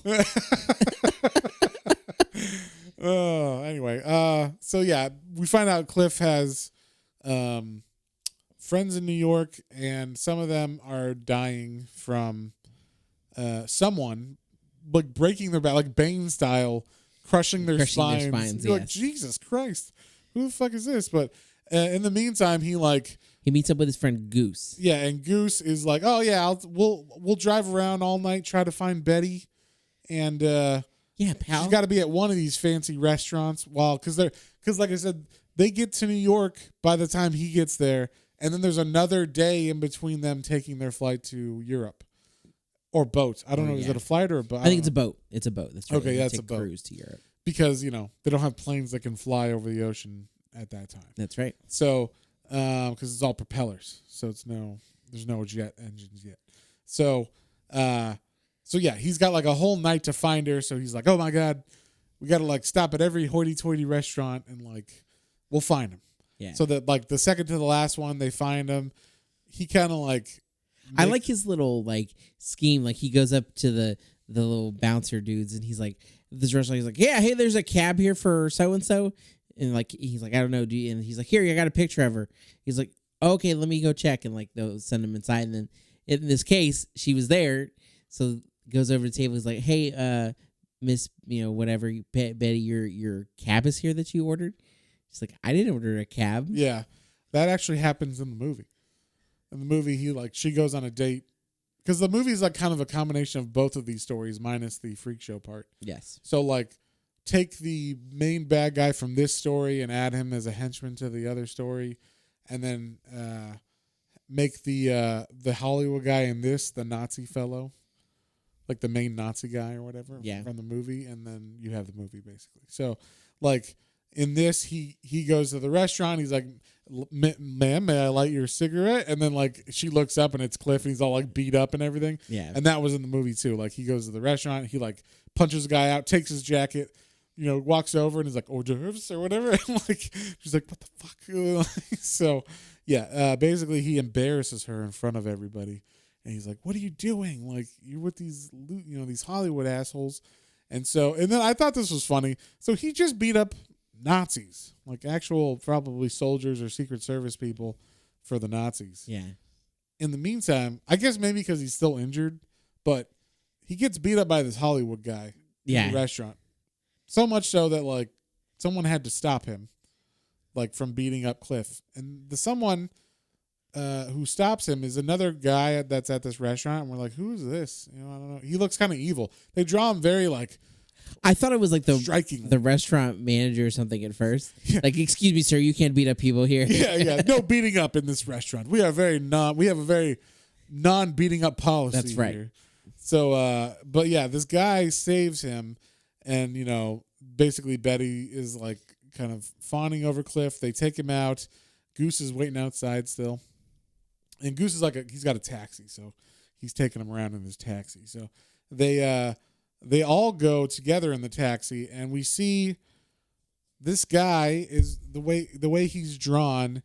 Anyway, so yeah, we find out Cliff has friends in New York, and some of them are dying from someone. Like breaking their back, like Bane style, crushing their spines. You're like, Jesus Christ, who the fuck is this? But in the meantime, he meets up with his friend Goose. Yeah, and Goose is like, oh yeah, we'll drive around all night, try to find Betty, and pal, she's got to be at one of these fancy restaurants. Because like I said, they get to New York by the time he gets there, and then there's another day in between them taking their flight to Europe. Or boats. I don't know. Is it a flight or a boat? I think it's a boat. It's a boat. That's right. Okay, that's a boat. Cruise to Europe because they don't have planes that can fly over the ocean at that time. That's right. So, because it's all propellers, so there's no jet engines yet. So yeah, he's got like a whole night to find her. So he's like, oh my God, we got to like stop at every hoity-toity restaurant and like we'll find him. Yeah. So that like the second to the last one, they find him. He kind of like. I like his little like scheme. Like he goes up to the little bouncer dudes and he's like, this restaurant. He's like, yeah, hey, there's a cab here for so and so, and like he's like, I don't know, do you? And he's like, here, I got a picture of her. He's like, okay, let me go check, and like they'll send him inside. And then in this case, she was there, so goes over to the table. He's like, hey, Miss, whatever, Betty, your cab is here that you ordered. She's like, I didn't order a cab. Yeah, that actually happens in the movie. In the movie, she goes on a date because the movie is like kind of a combination of both of these stories minus the freak show part. Yes. So like take the main bad guy from this story and add him as a henchman to the other story, and then make the Hollywood guy in this the Nazi fellow, like the main Nazi guy or whatever from the movie, and then you have the movie basically. So like in this, he goes to the restaurant. He's like, ma'am, may I light your cigarette? And then like she looks up and it's Cliff and he's all like beat up and everything. Yeah. And that was in the movie too. Like he goes to the restaurant, he like punches the guy out, takes his jacket, walks over and he's like, hors d'oeuvres or whatever. And like she's like, what the fuck? So yeah, basically he embarrasses her in front of everybody. And he's like, what are you doing? Like you're with these these Hollywood assholes. And then I thought this was funny. So he just beat up Nazis, like actual probably soldiers or Secret Service people for the Nazis. Yeah. In the meantime, I guess maybe because he's still injured, but he gets beat up by this Hollywood guy in the restaurant. So much so that like someone had to stop him, like from beating up Cliff. And the someone who stops him is another guy that's at this restaurant. And we're like, who is this? I don't know. He looks kind of evil. They draw him very like. I thought it was like striking. The restaurant manager or something at first. Yeah. Like, excuse me, sir, you can't beat up people here. Yeah. No beating up in this restaurant. We have a very non-beating up policy. That's right. Here. So, but yeah, this guy saves him, and basically Betty is like kind of fawning over Cliff. They take him out. Goose is waiting outside still, and Goose is he's got a taxi, so he's taking him around in his taxi. So they all go together in the taxi, and we see this guy is the way he's drawn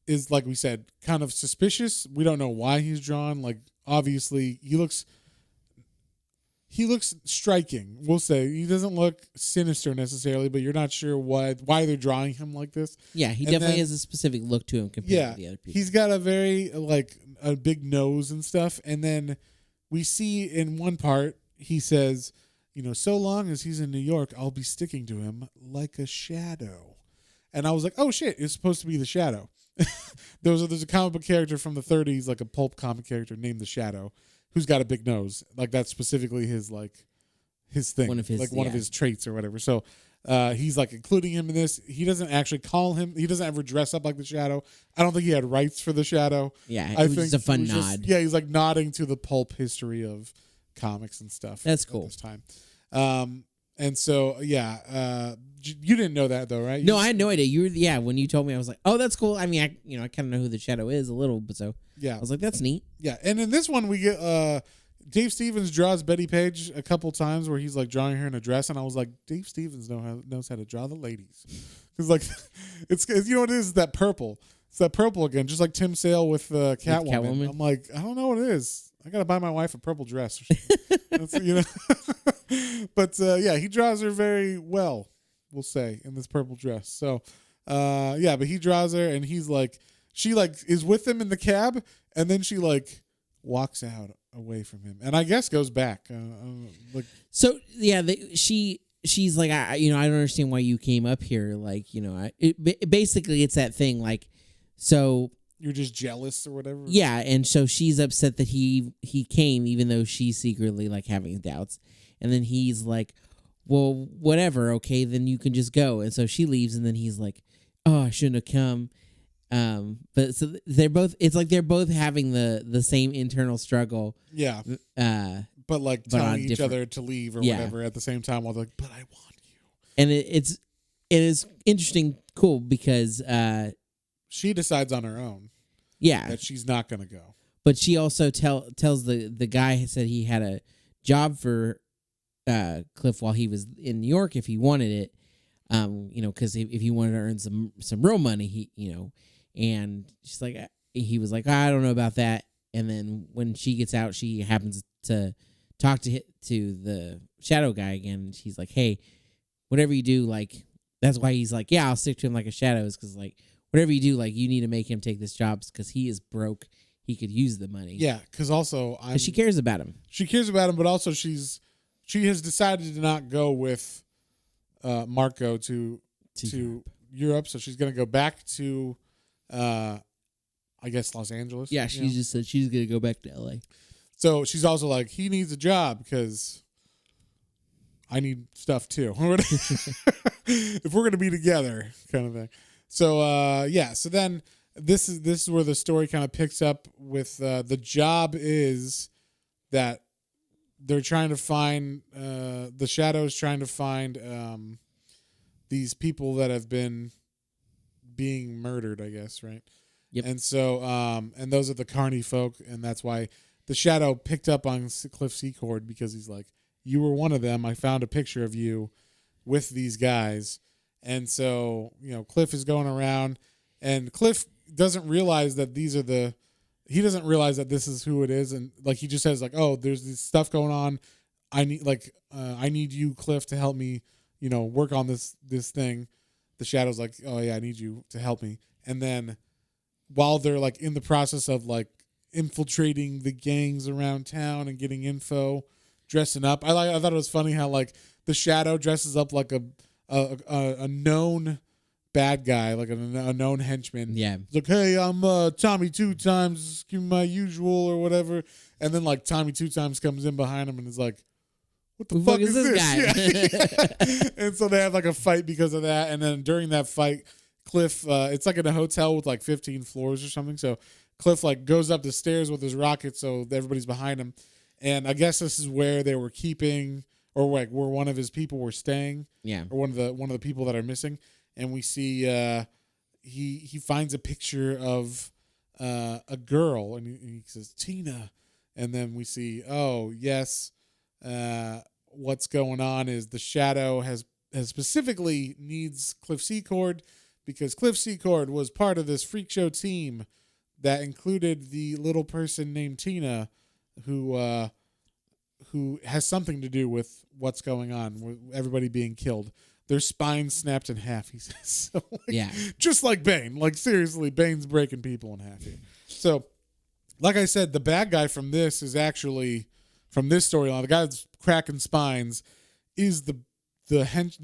is, like we said, kind of suspicious. We don't know why he's drawn. Like obviously he looks striking. We'll say he doesn't look sinister necessarily, but you're not sure why they're drawing him like this. Yeah, he definitely has a specific look to him compared to the other people. He's got a very a big nose and stuff, and then we see in one part. He says, so long as he's in New York, I'll be sticking to him like a shadow. And I was like, oh, shit, it's supposed to be the Shadow. There's a comic book character from the 30s, like a pulp comic character named the Shadow, who's got a big nose. Like that's specifically his thing. One of his traits or whatever. So he's like including him in this. He doesn't actually call him. He doesn't ever dress up like the Shadow. I don't think he had rights for the Shadow. Yeah, it was just a fun nod. He's like nodding to the pulp history of comics and stuff. That's cool. At this time. And so you didn't know that though, right? No, I had no idea. When you told me, I was like, oh, that's cool. I mean, I kind of know who the Shadow is a little, but I was like, that's neat. Yeah, and in this one we get Dave Stevens draws Betty Page a couple times where he's like drawing her in a dress, and I was like, Dave Stevens knows how to draw the ladies, because like it's what it is, that purple. It's that purple again, just like Tim Sale with Catwoman. I'm like, I don't know what it is. I gotta buy my wife a purple dress or something. But he draws her very well, we'll say, in this purple dress. So but he draws her, and he's like, she like is with him in the cab, and then she like walks out away from him, and I guess goes back. She's like, I don't understand why you came up here. Like, basically it's that thing. Like, so you're just jealous or whatever. Yeah, and so she's upset that he came, even though she's secretly like having doubts. And then he's like, well, whatever, okay, then you can just go. And so she leaves, and then he's like, oh, I shouldn't have come. But so they're both having the same internal struggle. Yeah. But telling each other to leave or whatever at the same time while they're like, but I want you. And it is interesting cool because she decides on her own yeah, that she's not going to go. but she also tells the guy said he had a job for Cliff while he was in New York if he wanted it, because if he wanted to earn some real money, and she's like, he was like, I don't know about that. And then when she gets out, she happens to talk to the shadow guy again. She's like, hey, whatever you do, like, that's why he's like, yeah, I'll stick to him like a shadow, is because, like, whatever you do, like, you need to make him take this job because he is broke. He could use the money. Yeah, because also she cares about him. She cares about him, but also she has decided to not go with Marco to Europe, so she's going to go back to, I guess, Los Angeles. Yeah, she just said she's going to go back to L.A. So she's also like, he needs a job because I need stuff too. If we're going to be together, kind of thing. So, so then this is where the story kind of picks up with the job is that they're trying to find, the Shadow's trying to find these people that have been being murdered, I guess, right? Yep. And so, and those are the Carney folk, and that's why the Shadow picked up on Cliff Secord, because he's like, you were one of them. I found a picture of you with these guys. And so, Cliff is going around, and Cliff doesn't realize that he doesn't realize that this is who it is. And like, he just says like, oh, there's this stuff going on. I need you, Cliff, to help me, work on this thing. The Shadow's like, oh yeah, I need you to help me. And then while they're like in the process of like infiltrating the gangs around town and getting info, dressing up, I thought it was funny how like the Shadow dresses up like a known bad guy, like a known henchman. Yeah. It's like, hey, I'm Tommy Two Times, give me my usual or whatever. And then like Tommy Two Times comes in behind him and is like, what the fuck is this guy? Yeah. And so they have like a fight because of that. And then during that fight, Cliff, it's like in a hotel with like 15 floors or something. So Cliff like goes up the stairs with his rocket, so everybody's behind him. And I guess this is where they were keeping, or like where one of his people were staying. Yeah. Or one of the people that are missing. And we see he finds a picture of a girl, and he says Tina. And then we see, oh yes, what's going on is the Shadow has specifically needs Cliff Secord, because Cliff Secord was part of this freak show team that included the little person named Tina, who has something to do with what's going on, with everybody being killed. Their spines snapped in half, he says. So, like, yeah. Just like Bane. Like, seriously, Bane's breaking people in half here. So, like I said, the bad guy from this is actually, from this storyline, the guy that's cracking spines is the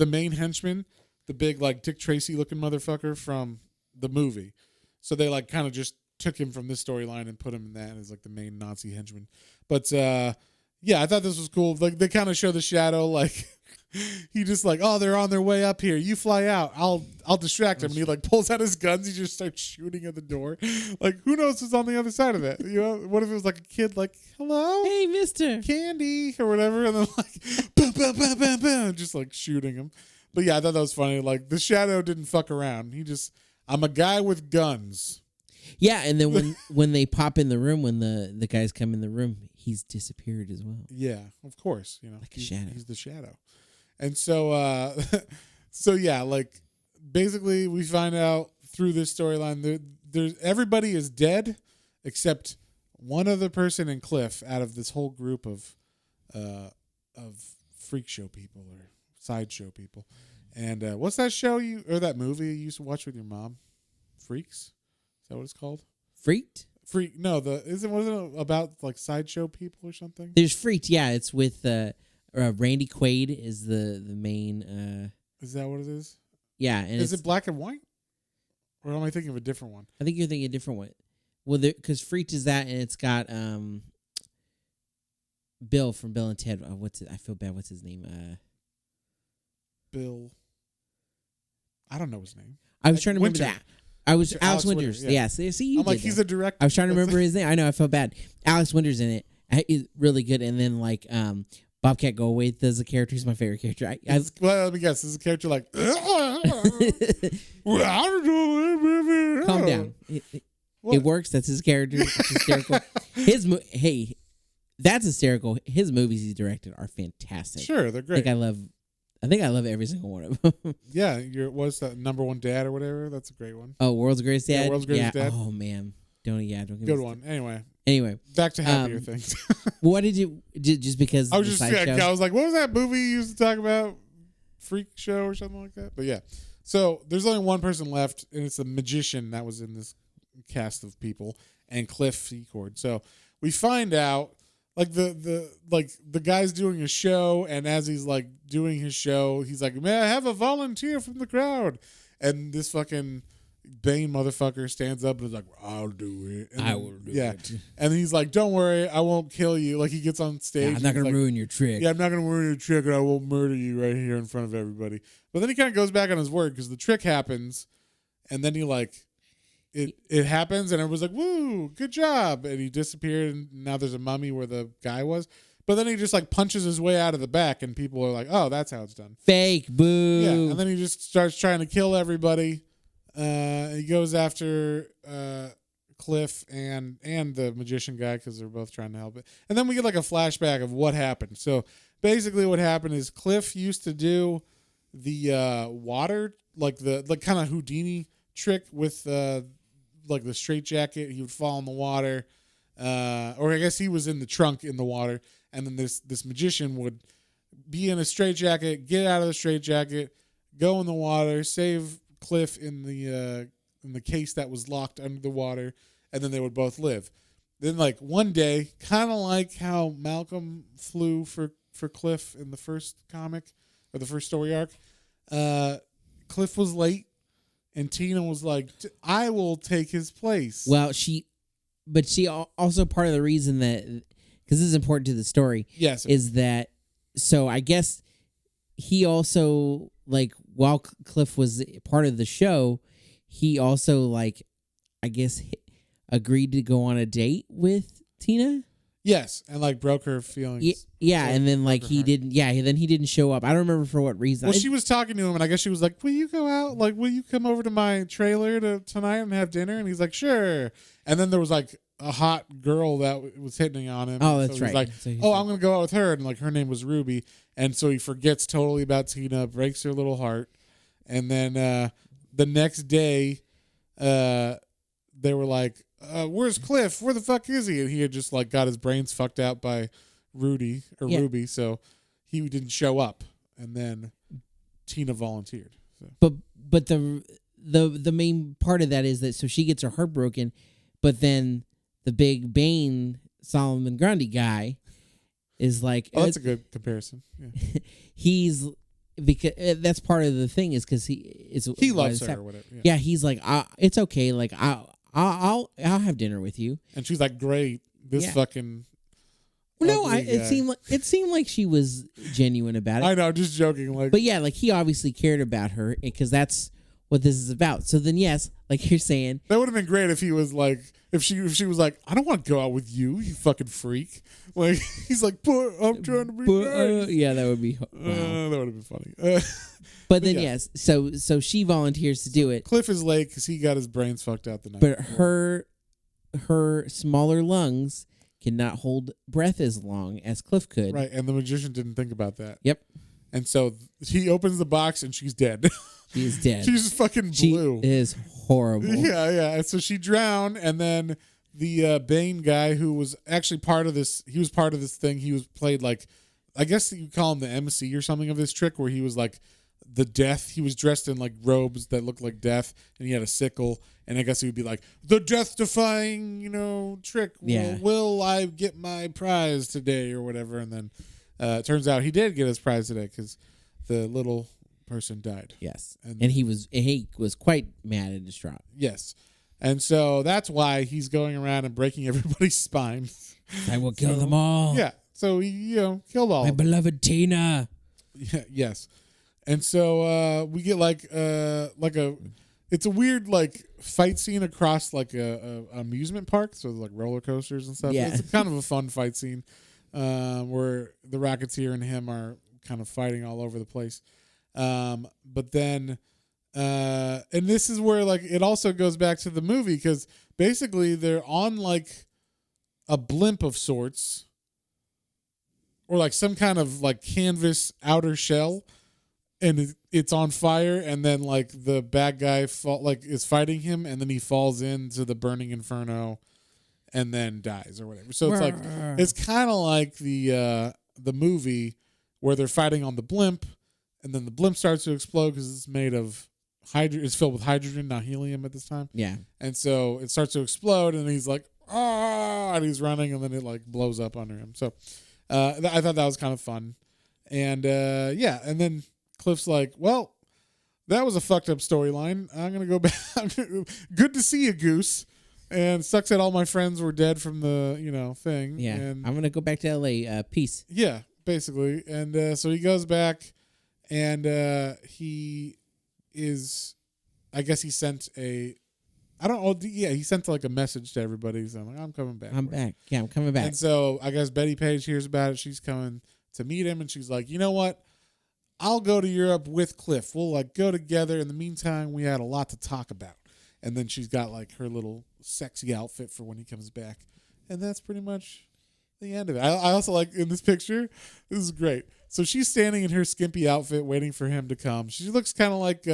main henchman, the big, like, Dick Tracy-looking motherfucker from the movie. So they, like, kind of just took him from this storyline and put him in that as, like, the main Nazi henchman. But, yeah, I thought this was cool. Like, they kind of show the Shadow, like... He just like, oh, they're on their way up here. You fly out. I'll distract him. And he like pulls out his guns. He just starts shooting at the door. Like, who knows what's on the other side of that? What if it was like a kid like, hello? Hey, mister. Candy or whatever. And then like, bam, bam, bam, bam, bam, just like shooting him. But yeah, I thought that was funny. Like, the Shadow didn't fuck around. I'm a guy with guns. Yeah, and then when they pop in the room, when the guys come in the room, he's disappeared as well. Yeah, of course. Like a shadow. He's the Shadow. And so, so yeah, like basically we find out through this storyline there's everybody is dead except one other person and Cliff out of this whole group of freak show people or sideshow people. And what's that show or that movie you used to watch with your mom? Freaks? Is that what it's called? Freaked? No, wasn't it about like sideshow people or something? There's Freaked, yeah. It's with Randy Quaid is the main. Is that what it is? Yeah. And is it black and white? Or am I thinking of a different one? I think you're thinking a different one. Well, because Freaked is that, and it's got Bill from Bill and Ted. I feel bad. What's his name? Bill. I don't know his name. I was trying to remember that. I was Alex Winters. Yeah. See, you. I'm like, he's a director. I was trying to remember his name. I know. I felt bad. Alex Winters in it. Is really good. And then like Bobcat Goldthwait does a character. He's my favorite character. Well, let me guess. This is a character like, Calm down. It works. That's his character. It's hysterical. Hey, that's hysterical. His movies he's directed are fantastic. Sure, they're great. I think I love every single one of them. Yeah, what's that, Number One Dad or whatever? That's a great one. Oh, World's Greatest Dad. Yeah, World's Greatest Dad. Oh man, don't give me good one. Anyway, back to happier things. What did you just because I was I was like, what was that movie you used to talk about? Freak Show or something like that. But yeah, so there's only one person left, and it's a magician that was in this cast of people, and Cliff Secord. So we find out like the guy's doing a show, and as he's like doing his show, he's like, "May I have a volunteer from the crowd?" And this fucking Bane motherfucker stands up and is like, "I'll do it." And I will do it. And he's like, "Don't worry, I won't kill you." Like he gets on stage. I'm not gonna ruin your trick. Yeah, I'm not gonna ruin your trick, and I won't murder you right here in front of everybody. But then he kind of goes back on his word because the trick happens, and then he like, it happens, and everyone's like, "Woo, good job!" And he disappeared, and now there's a mummy where the guy was. But then he just like punches his way out of the back, and people are like, "Oh, that's how it's done." Fake, boo. Yeah, and then he just starts trying to kill everybody. He goes after Cliff and the magician guy because they're both trying to help it. And then we get like a flashback of what happened. So basically, what happened is Cliff used to do the water, like kind of Houdini trick with like the straitjacket. He would fall in the water, or I guess he was in the trunk in the water, and then this magician would be in a straitjacket, get out of the straitjacket, go in the water, save Cliff in the case that was locked under the water, and then they would both live. Then like one day, kind of like how Malcolm flew for Cliff in the first comic or the first story arc, Cliff was late, and Tina was like, "I will take his place." Well, she also part of the reason that, because this is important to the story, yes, is that, so I guess he also, like, while Cliff was part of the show, he also, like, I guess agreed to go on a date with Tina. Yes, and like broke her feelings. Yeah, and then like he didn't. Yeah, then he didn't show up. I don't remember for what reason. Well, she was talking to him, and I guess she was like, "Will you go out? Like, will you come over to my trailer tonight and have dinner?" And he's like, "Sure." And then there was like a hot girl that was hitting on him. Oh, that's right. Like, I'm gonna go out with her, and like her name was Ruby, and so he forgets totally about Tina, breaks her little heart, and then the next day, they were like, "Where's Cliff? Where the fuck is he?" And he had just like got his brains fucked out by Ruby, so he didn't show up. And then Tina volunteered. So. But the main part of that is that, so she gets her heart broken, but then the big Bane Solomon Grundy guy is like, "Oh, that's a good comparison." Yeah. He's, because that's part of the thing, is because he loves her or whatever. Yeah, he's like, it's okay, like I'll have dinner with you. And she's like, "Great, this fucking." No, it seemed like she was genuine about it. I know, just joking. Like, but yeah, like he obviously cared about her because that's what this is about. So then, yes, like you're saying, that would have been great if he was like, if she was like, "I don't want to go out with you, you fucking freak." Like he's like, "But I'm trying to be nice." Yeah, that would be. Wow. That would have been funny. But then yes, so she volunteers to do it. Cliff is late because he got his brains fucked out the night. But her smaller lungs cannot hold breath as long as Cliff could. Right, and the magician didn't think about that. Yep. And so he opens the box and she's dead. She's dead. She's just fucking blue. She is horrible. Yeah. And so she drowned, and then the Bane guy, who was actually part of this, he was part of this thing. He was played like, I guess you call him the MC or something of this trick, where he was like the death. He was dressed in like robes that looked like death, and he had a sickle. And I guess he would be like, "The death-defying, trick. Will I get my prize today or whatever?" And then it turns out he did get his prize today because the little person died. Yes, and he was quite mad and distraught. Yes, and so that's why he's going around and breaking everybody's spines. I will kill them all. Yeah, so he killed all. My beloved Tina. Yeah, yes, and so we get like a. It's a weird like fight scene across like a amusement park, so like roller coasters and stuff. Yeah. It's kind of a fun fight scene where the Rocketeer and him are kind of fighting all over the place. But then And this is where like it also goes back to the movie because basically they're on like a blimp of sorts or like some kind of like canvas outer shell, and it's on fire, and then like the bad guy is fighting him, and then he falls into the burning inferno and then dies or whatever. So it's kind of like the movie where they're fighting on the blimp, and then the blimp starts to explode because it's made of it's filled with hydrogen, not helium at this time. Yeah. And so it starts to explode, and he's like, ah, and he's running, and then it like blows up under him. So I thought that was kind of fun. And yeah, and then Cliff's like, well, that was a fucked up storyline. I'm going to go back. Good to see you, Goose. And sucks that all my friends were dead from the, thing. Yeah. And I'm going to go back to LA. Peace. Yeah, basically. And so he goes back, and he is, I guess he sent he sent like a message to everybody. So I'm like, I'm coming back. I'm back. Yeah, I'm coming back. And so I guess Betty Page hears about it. She's coming to meet him, and she's like, you know what? I'll go to Europe with Cliff. We'll like go together. In the meantime, we had a lot to talk about. And then she's got like her little sexy outfit for when he comes back. And that's pretty much the end of it. I also like in this picture, this is great. So she's standing in her skimpy outfit waiting for him to come. She looks kind of like,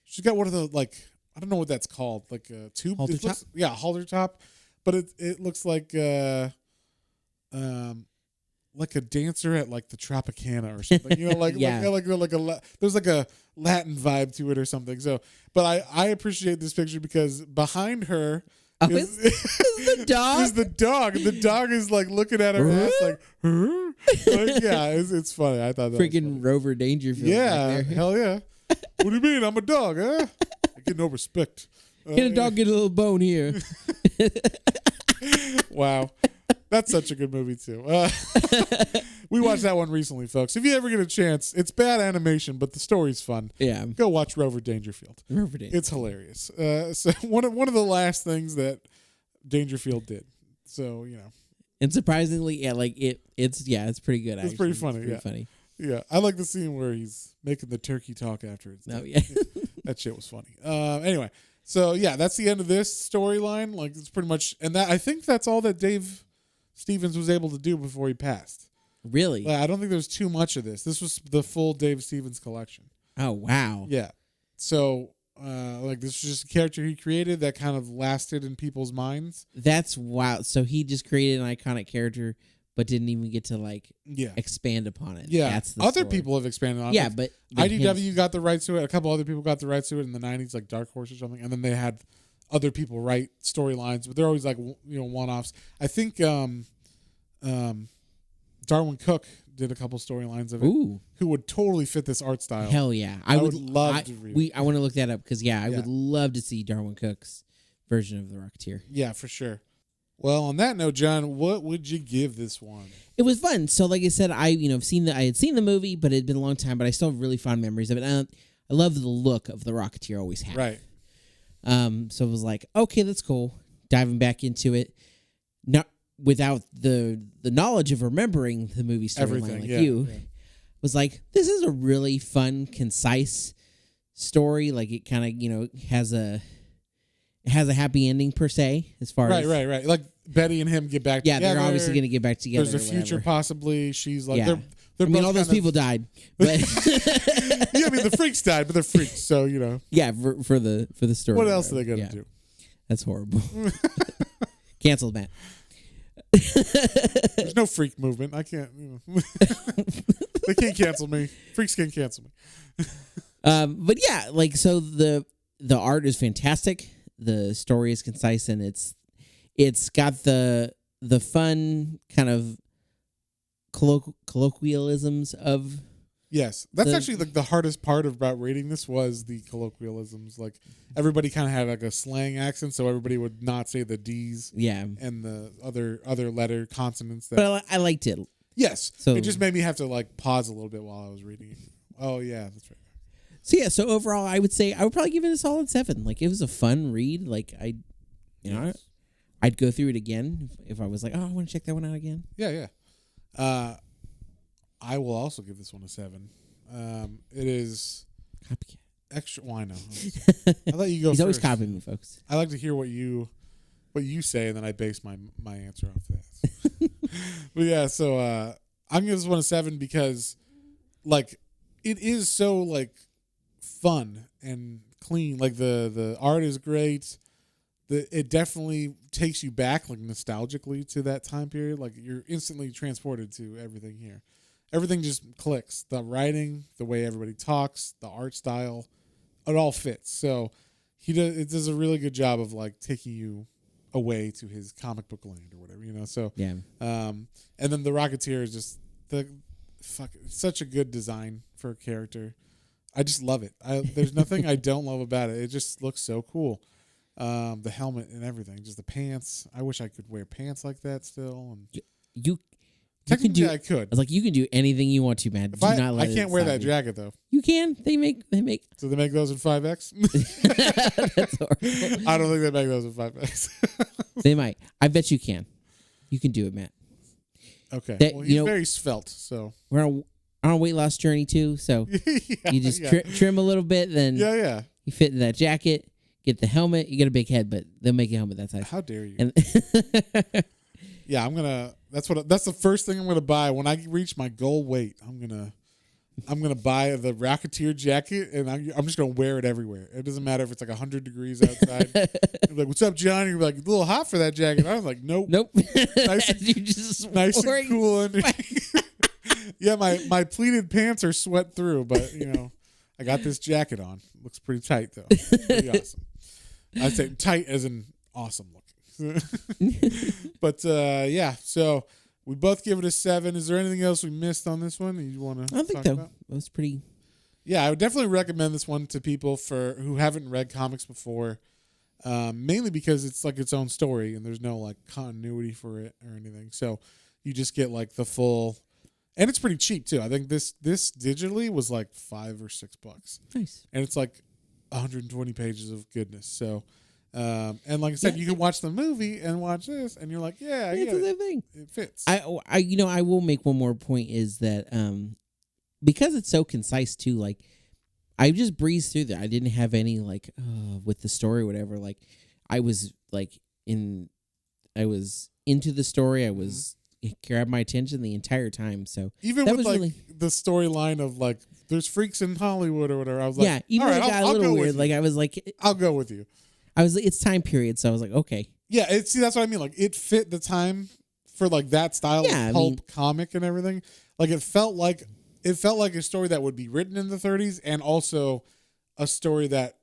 she's got one of the like, I don't know what that's called. Like a tube. Halter top? Yeah, halter top. But it looks like a dancer at like the Tropicana or something, Yeah. There's like a Latin vibe to it or something. So, but I appreciate this picture because behind her is the dog. Is the dog. The dog is like looking at her ass like, yeah, it's funny. I thought that freaking was funny. Rover Dangerfield. Yeah, hell yeah. What do you mean? I'm a dog, huh? I get no respect. Can a dog get a little bone here? Wow. That's such a good movie, too. We watched that one recently, folks. If you ever get a chance, it's bad animation, but the story's fun. Yeah. Go watch Rover Dangerfield. Rover Dangerfield. It's hilarious. So one of the last things that Dangerfield did. So, And surprisingly, yeah, like it's pretty good. It's pretty funny. It's pretty funny. Yeah. I like the scene where he's making the turkey talk after it. Oh, yeah. That shit was funny. Anyway, so yeah, that's the end of this storyline. Like it's pretty much, and that I think that's all that Dave Stevens was able to do before he passed. Really? I don't think there's too much of this. This was the full Dave Stevens collection. Oh, wow. Yeah. So, this was just a character he created that kind of lasted in people's minds. That's wow. So he just created an iconic character, but didn't even get to expand upon it. Yeah. That's the other story. people have expanded on it. Yeah, but IDW got the rights to it. A couple other people got the rights to it in the 90s, like Dark Horse or something. And then they had other people write storylines, but they're always like, one-offs. I think Darwin Cook did a couple storylines of it. Ooh. Who would totally fit this art style. Hell yeah. I would love to read it. I want to look that up because, I would love to see Darwin Cook's version of The Rocketeer. Yeah, for sure. Well, on that note, John, what would you give this one? It was fun. So, like I said, I had seen the movie, but it had been a long time. But I still have really fond memories of it. I love the look of The Rocketeer. Always have. Right. So it was like, okay, that's cool. Diving back into it, not without the knowledge of remembering the movie storyline you. Was like, this is a really fun, concise story. Like it kind of has a happy ending per se, as far as right. Like Betty and him get back together. Yeah, they're obviously going to get back together. There's a future possibly. She's like, yeah. they're all those people died. But yeah, I mean the freaks died, but they're freaks, so Yeah, for the story. What else are they gonna do? That's horrible. Canceled, Matt. There's no freak movement. I can't. They can't cancel me. Freaks can't cancel me. But yeah, so the art is fantastic. The story is concise, and it's got the fun kind of colloquialisms of. Yes, that's actually the hardest part about reading this was the colloquialisms. Like everybody kind of had like a slang accent, so everybody would not say the D's. Yeah, and the other letter consonants. But I liked it. Yes, so it just made me have to pause a little bit while I was reading it. Oh yeah, that's right. So overall, I would say I would probably give it a solid 7. Like it was a fun read. Like I'd go through it again if I was like, oh, I want to check that one out again. Yeah. I will also give this one a 7. It is Copycat. extra. Why no? I let you go. He's first. always copying me, folks. I like to hear what you say, and then I base my answer off that. But yeah, so I'm gonna give this one a 7 because like it is so like fun and clean. Like the art is great. It definitely takes you back like nostalgically to that time period. Like you're instantly transported to everything here. Everything just clicks. The writing, the way everybody talks, the art style, it all fits. So it does a really good job of like taking you away to his comic book land or whatever, you know. So yeah. And then the Rocketeer is just such a good design for a character. I just love it. There's nothing I don't love about it. It just looks so cool. The helmet and everything, just the pants. I wish I could wear pants like that still. And you technically, can do, I could. I was like, you can do anything you want to, man. I can't wear that jacket though. You can. They make. So they make those in 5X. That's horrible. I don't think they make those in 5X. They might. I bet you can. You can do it, Matt. Okay. Well, he's very svelte, so we're on a weight loss journey too. So yeah, you just trim a little bit, then yeah. You fit in that jacket. Get the helmet. You get a big head, but they'll make a helmet that size. How dare you? And yeah, I'm gonna. That's the first thing I'm gonna buy when I reach my goal weight. I'm gonna buy the Rocketeer jacket, and I'm just gonna wear it everywhere. It doesn't matter if it's like 100 degrees outside. I'm like, "What's up, John?" You're like, "A little hot for that jacket." I was like, "Nope, nope." Nice and cool underneath. Yeah, my pleated pants are sweat through, but you know, I got this jacket on. Looks pretty tight though. Pretty awesome. I say tight as in awesome looking. But yeah, so we both give it a 7. Is there anything else we missed on this one you want to I don't think so. About? It was pretty. Yeah, I would definitely recommend this one to people who haven't read comics before, mainly because it's like its own story and there's no like continuity for it or anything. So you just get like the full, and it's pretty cheap too. I think this digitally was like $5 or $6. Nice, and it's like 120 pages of goodness. So. And like I said, you can watch the movie and watch this, and you're like, yeah, it's the thing. It fits. I will make one more point is that because it's so concise too. Like I just breezed through that. I didn't have any like with the story or whatever. Like I was into the story. I was it grabbed my attention the entire time. So even with like really, the storyline of like there's freaks in Hollywood or whatever, I was like, yeah, even though it got a little weird. Like I was like, I'll go with you. It's time period, so I was like, okay. Yeah, see, that's what I mean. Like, it fit the time for like that style of pulp comic and everything. Like, it felt like a story that would be written in the 30s, and also a story that,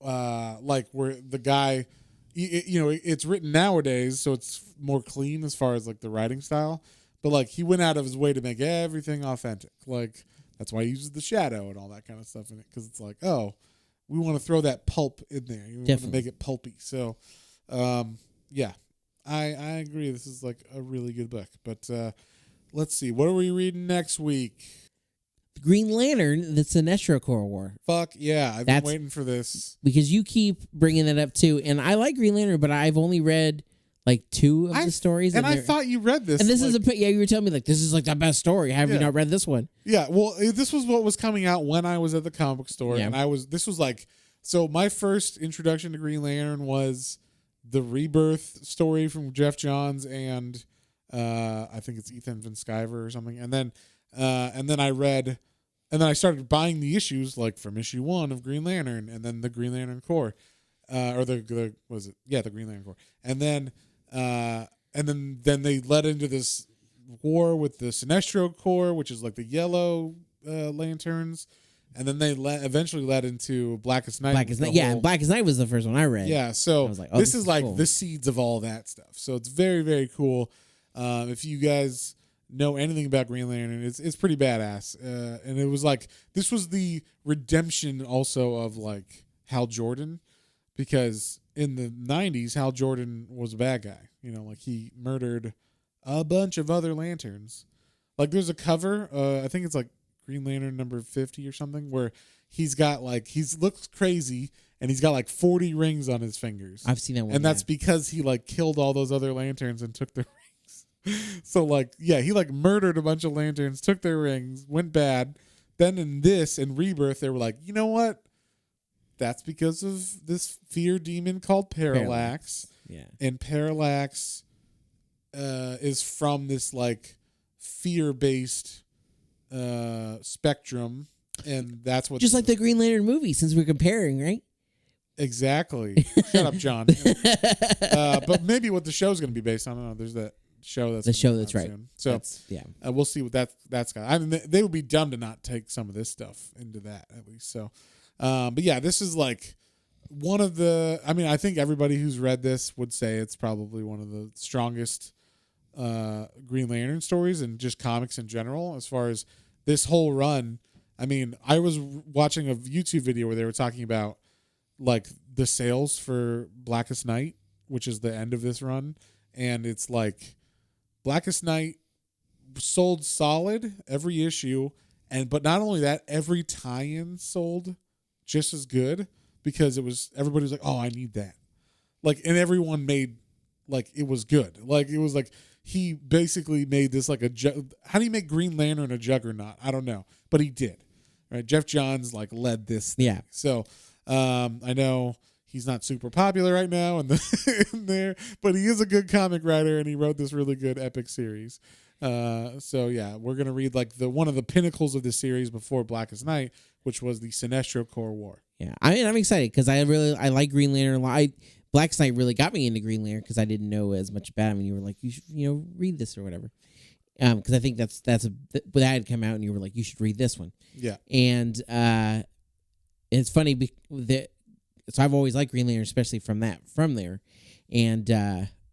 like, where the guy, it's written nowadays, so it's more clean as far as like the writing style. But like, he went out of his way to make everything authentic. Like, that's why he uses the shadow and all that kind of stuff in it, because it's like, oh. We want to throw that pulp in there. We want to make it pulpy. So, yeah, I agree. This is like a really good book. But let's see. What are we reading next week? Green Lantern, the Sinestro Corps War. Fuck yeah. I've been waiting for this. Because you keep bringing that up too. And I like Green Lantern, but I've only read like 2 of the stories. And I thought you read this. And this is you were telling me like, this is like the best story. Have you not read this one? Yeah. Well, this was what was coming out when I was at the comic book store. Yeah. And this was like, so my first introduction to Green Lantern was the Rebirth story from Jeff Johns and I think it's Ethan Van Sciver or something. And then I started buying the issues like from issue 1 of Green Lantern and then the Green Lantern Corps, or the Green Lantern Corps. And then they led into this war with the Sinestro Corps, which is like the yellow lanterns. And then they eventually led into Blackest Night. Blackest Night was the first one I read. Yeah, so I was like, this is like cool. The seeds of all that stuff. So it's very, very cool. If you guys know anything about Green Lantern, it's pretty badass. And it was like, this was the redemption also of like Hal Jordan, because in the 90s, Hal Jordan was a bad guy. You know, like he murdered a bunch of other lanterns. Like there's a cover, I think it's like Green Lantern number 50 or something, where he's got like, looks crazy and he's got like 40 rings on his fingers. I've seen that one. And that's because he like killed all those other lanterns and took their rings. So like, yeah, he like murdered a bunch of lanterns, took their rings, went bad. Then in Rebirth, they were like, you know what? that's because of this fear demon called Parallax. Yeah. And Parallax is from this like fear-based spectrum, and that's what just like the Green Lantern movie, since we're comparing, right? Exactly. Shut up, John. But maybe what the show's going to be based on. I don't know. There's that show that's right. Soon. So we'll see what that's got. I mean, they would be dumb to not take some of this stuff into that at least. So, but yeah, this is like one of the. I mean, I think everybody who's read this would say it's probably one of the strongest Green Lantern stories and just comics in general. As far as this whole run, I mean, I was watching a YouTube video where they were talking about like the sales for Blackest Night, which is the end of this run, and it's like Blackest Night sold solid every issue, but not only that, every tie-in sold just as good, because everybody was like, oh, I need that, like, and everyone made like it was good, like it was like he basically made this like how do you make Green Lantern a juggernaut? I don't know, but he did, right? Jeff Johns like led this thing. Yeah. So I know he's not super popular right now in there, but he is a good comic writer, and he wrote this really good epic series. So yeah, we're gonna read like one of the pinnacles of the series before Blackest Night, which was the Sinestro Corps War. Yeah, I mean, I'm excited because I like Green Lantern a lot. Blackest Night really got me into Green Lantern because I didn't know as much about him, and you were like, you should read this or whatever. Because I think that had come out, and you were like, you should read this one. Yeah, and it's funny so I've always liked Green Lantern, especially from there. And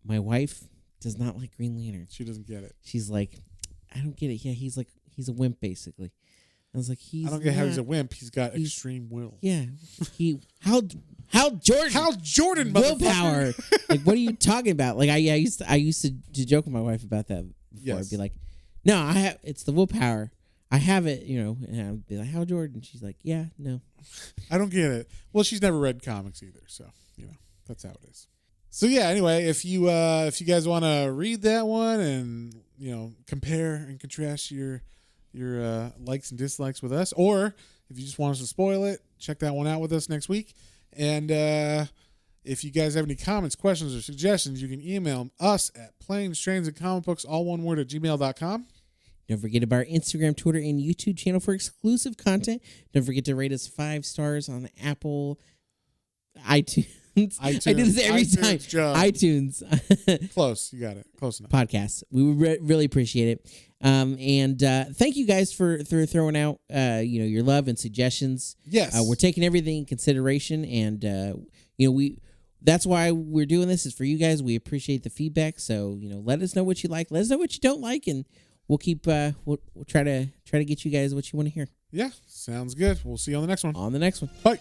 my wife does not like Green Lantern. She doesn't get it. She's like, I don't get it. Yeah, he's a wimp, basically. I was like, I don't get how he's a wimp. He's got extreme will. Yeah. Hal Jordan willpower. Like, what are you talking about? Like, I used to joke with my wife about that before. Yes. I'd be like, no, it's the willpower. I have it, and I'd be like, Hal Jordan. She's like, yeah, no. I don't get it. Well, she's never read comics either, so that's how it is. So yeah, anyway, if you guys want to read that one and compare and contrast your likes and dislikes with us, or if you just want us to spoil it, check that one out with us next week. And if you guys have any comments, questions, or suggestions, you can email us at planestrains.comicbooks, all one word, @gmail.com. Don't forget about our Instagram, Twitter, and YouTube channel for exclusive content. Don't forget to rate us 5 stars on Apple, iTunes. I do this every time. John. iTunes. Close. You got it. Close enough. Podcasts. We would really appreciate it. And thank you guys for throwing out your love and suggestions. Yes. We're taking everything in consideration, and that's why we're doing this, is for you guys. We appreciate the feedback. So, let us know what you like. Let us know what you don't like, and we'll keep we'll try to get you guys what you want to hear. Yeah, sounds good. We'll see you on the next one. Bye.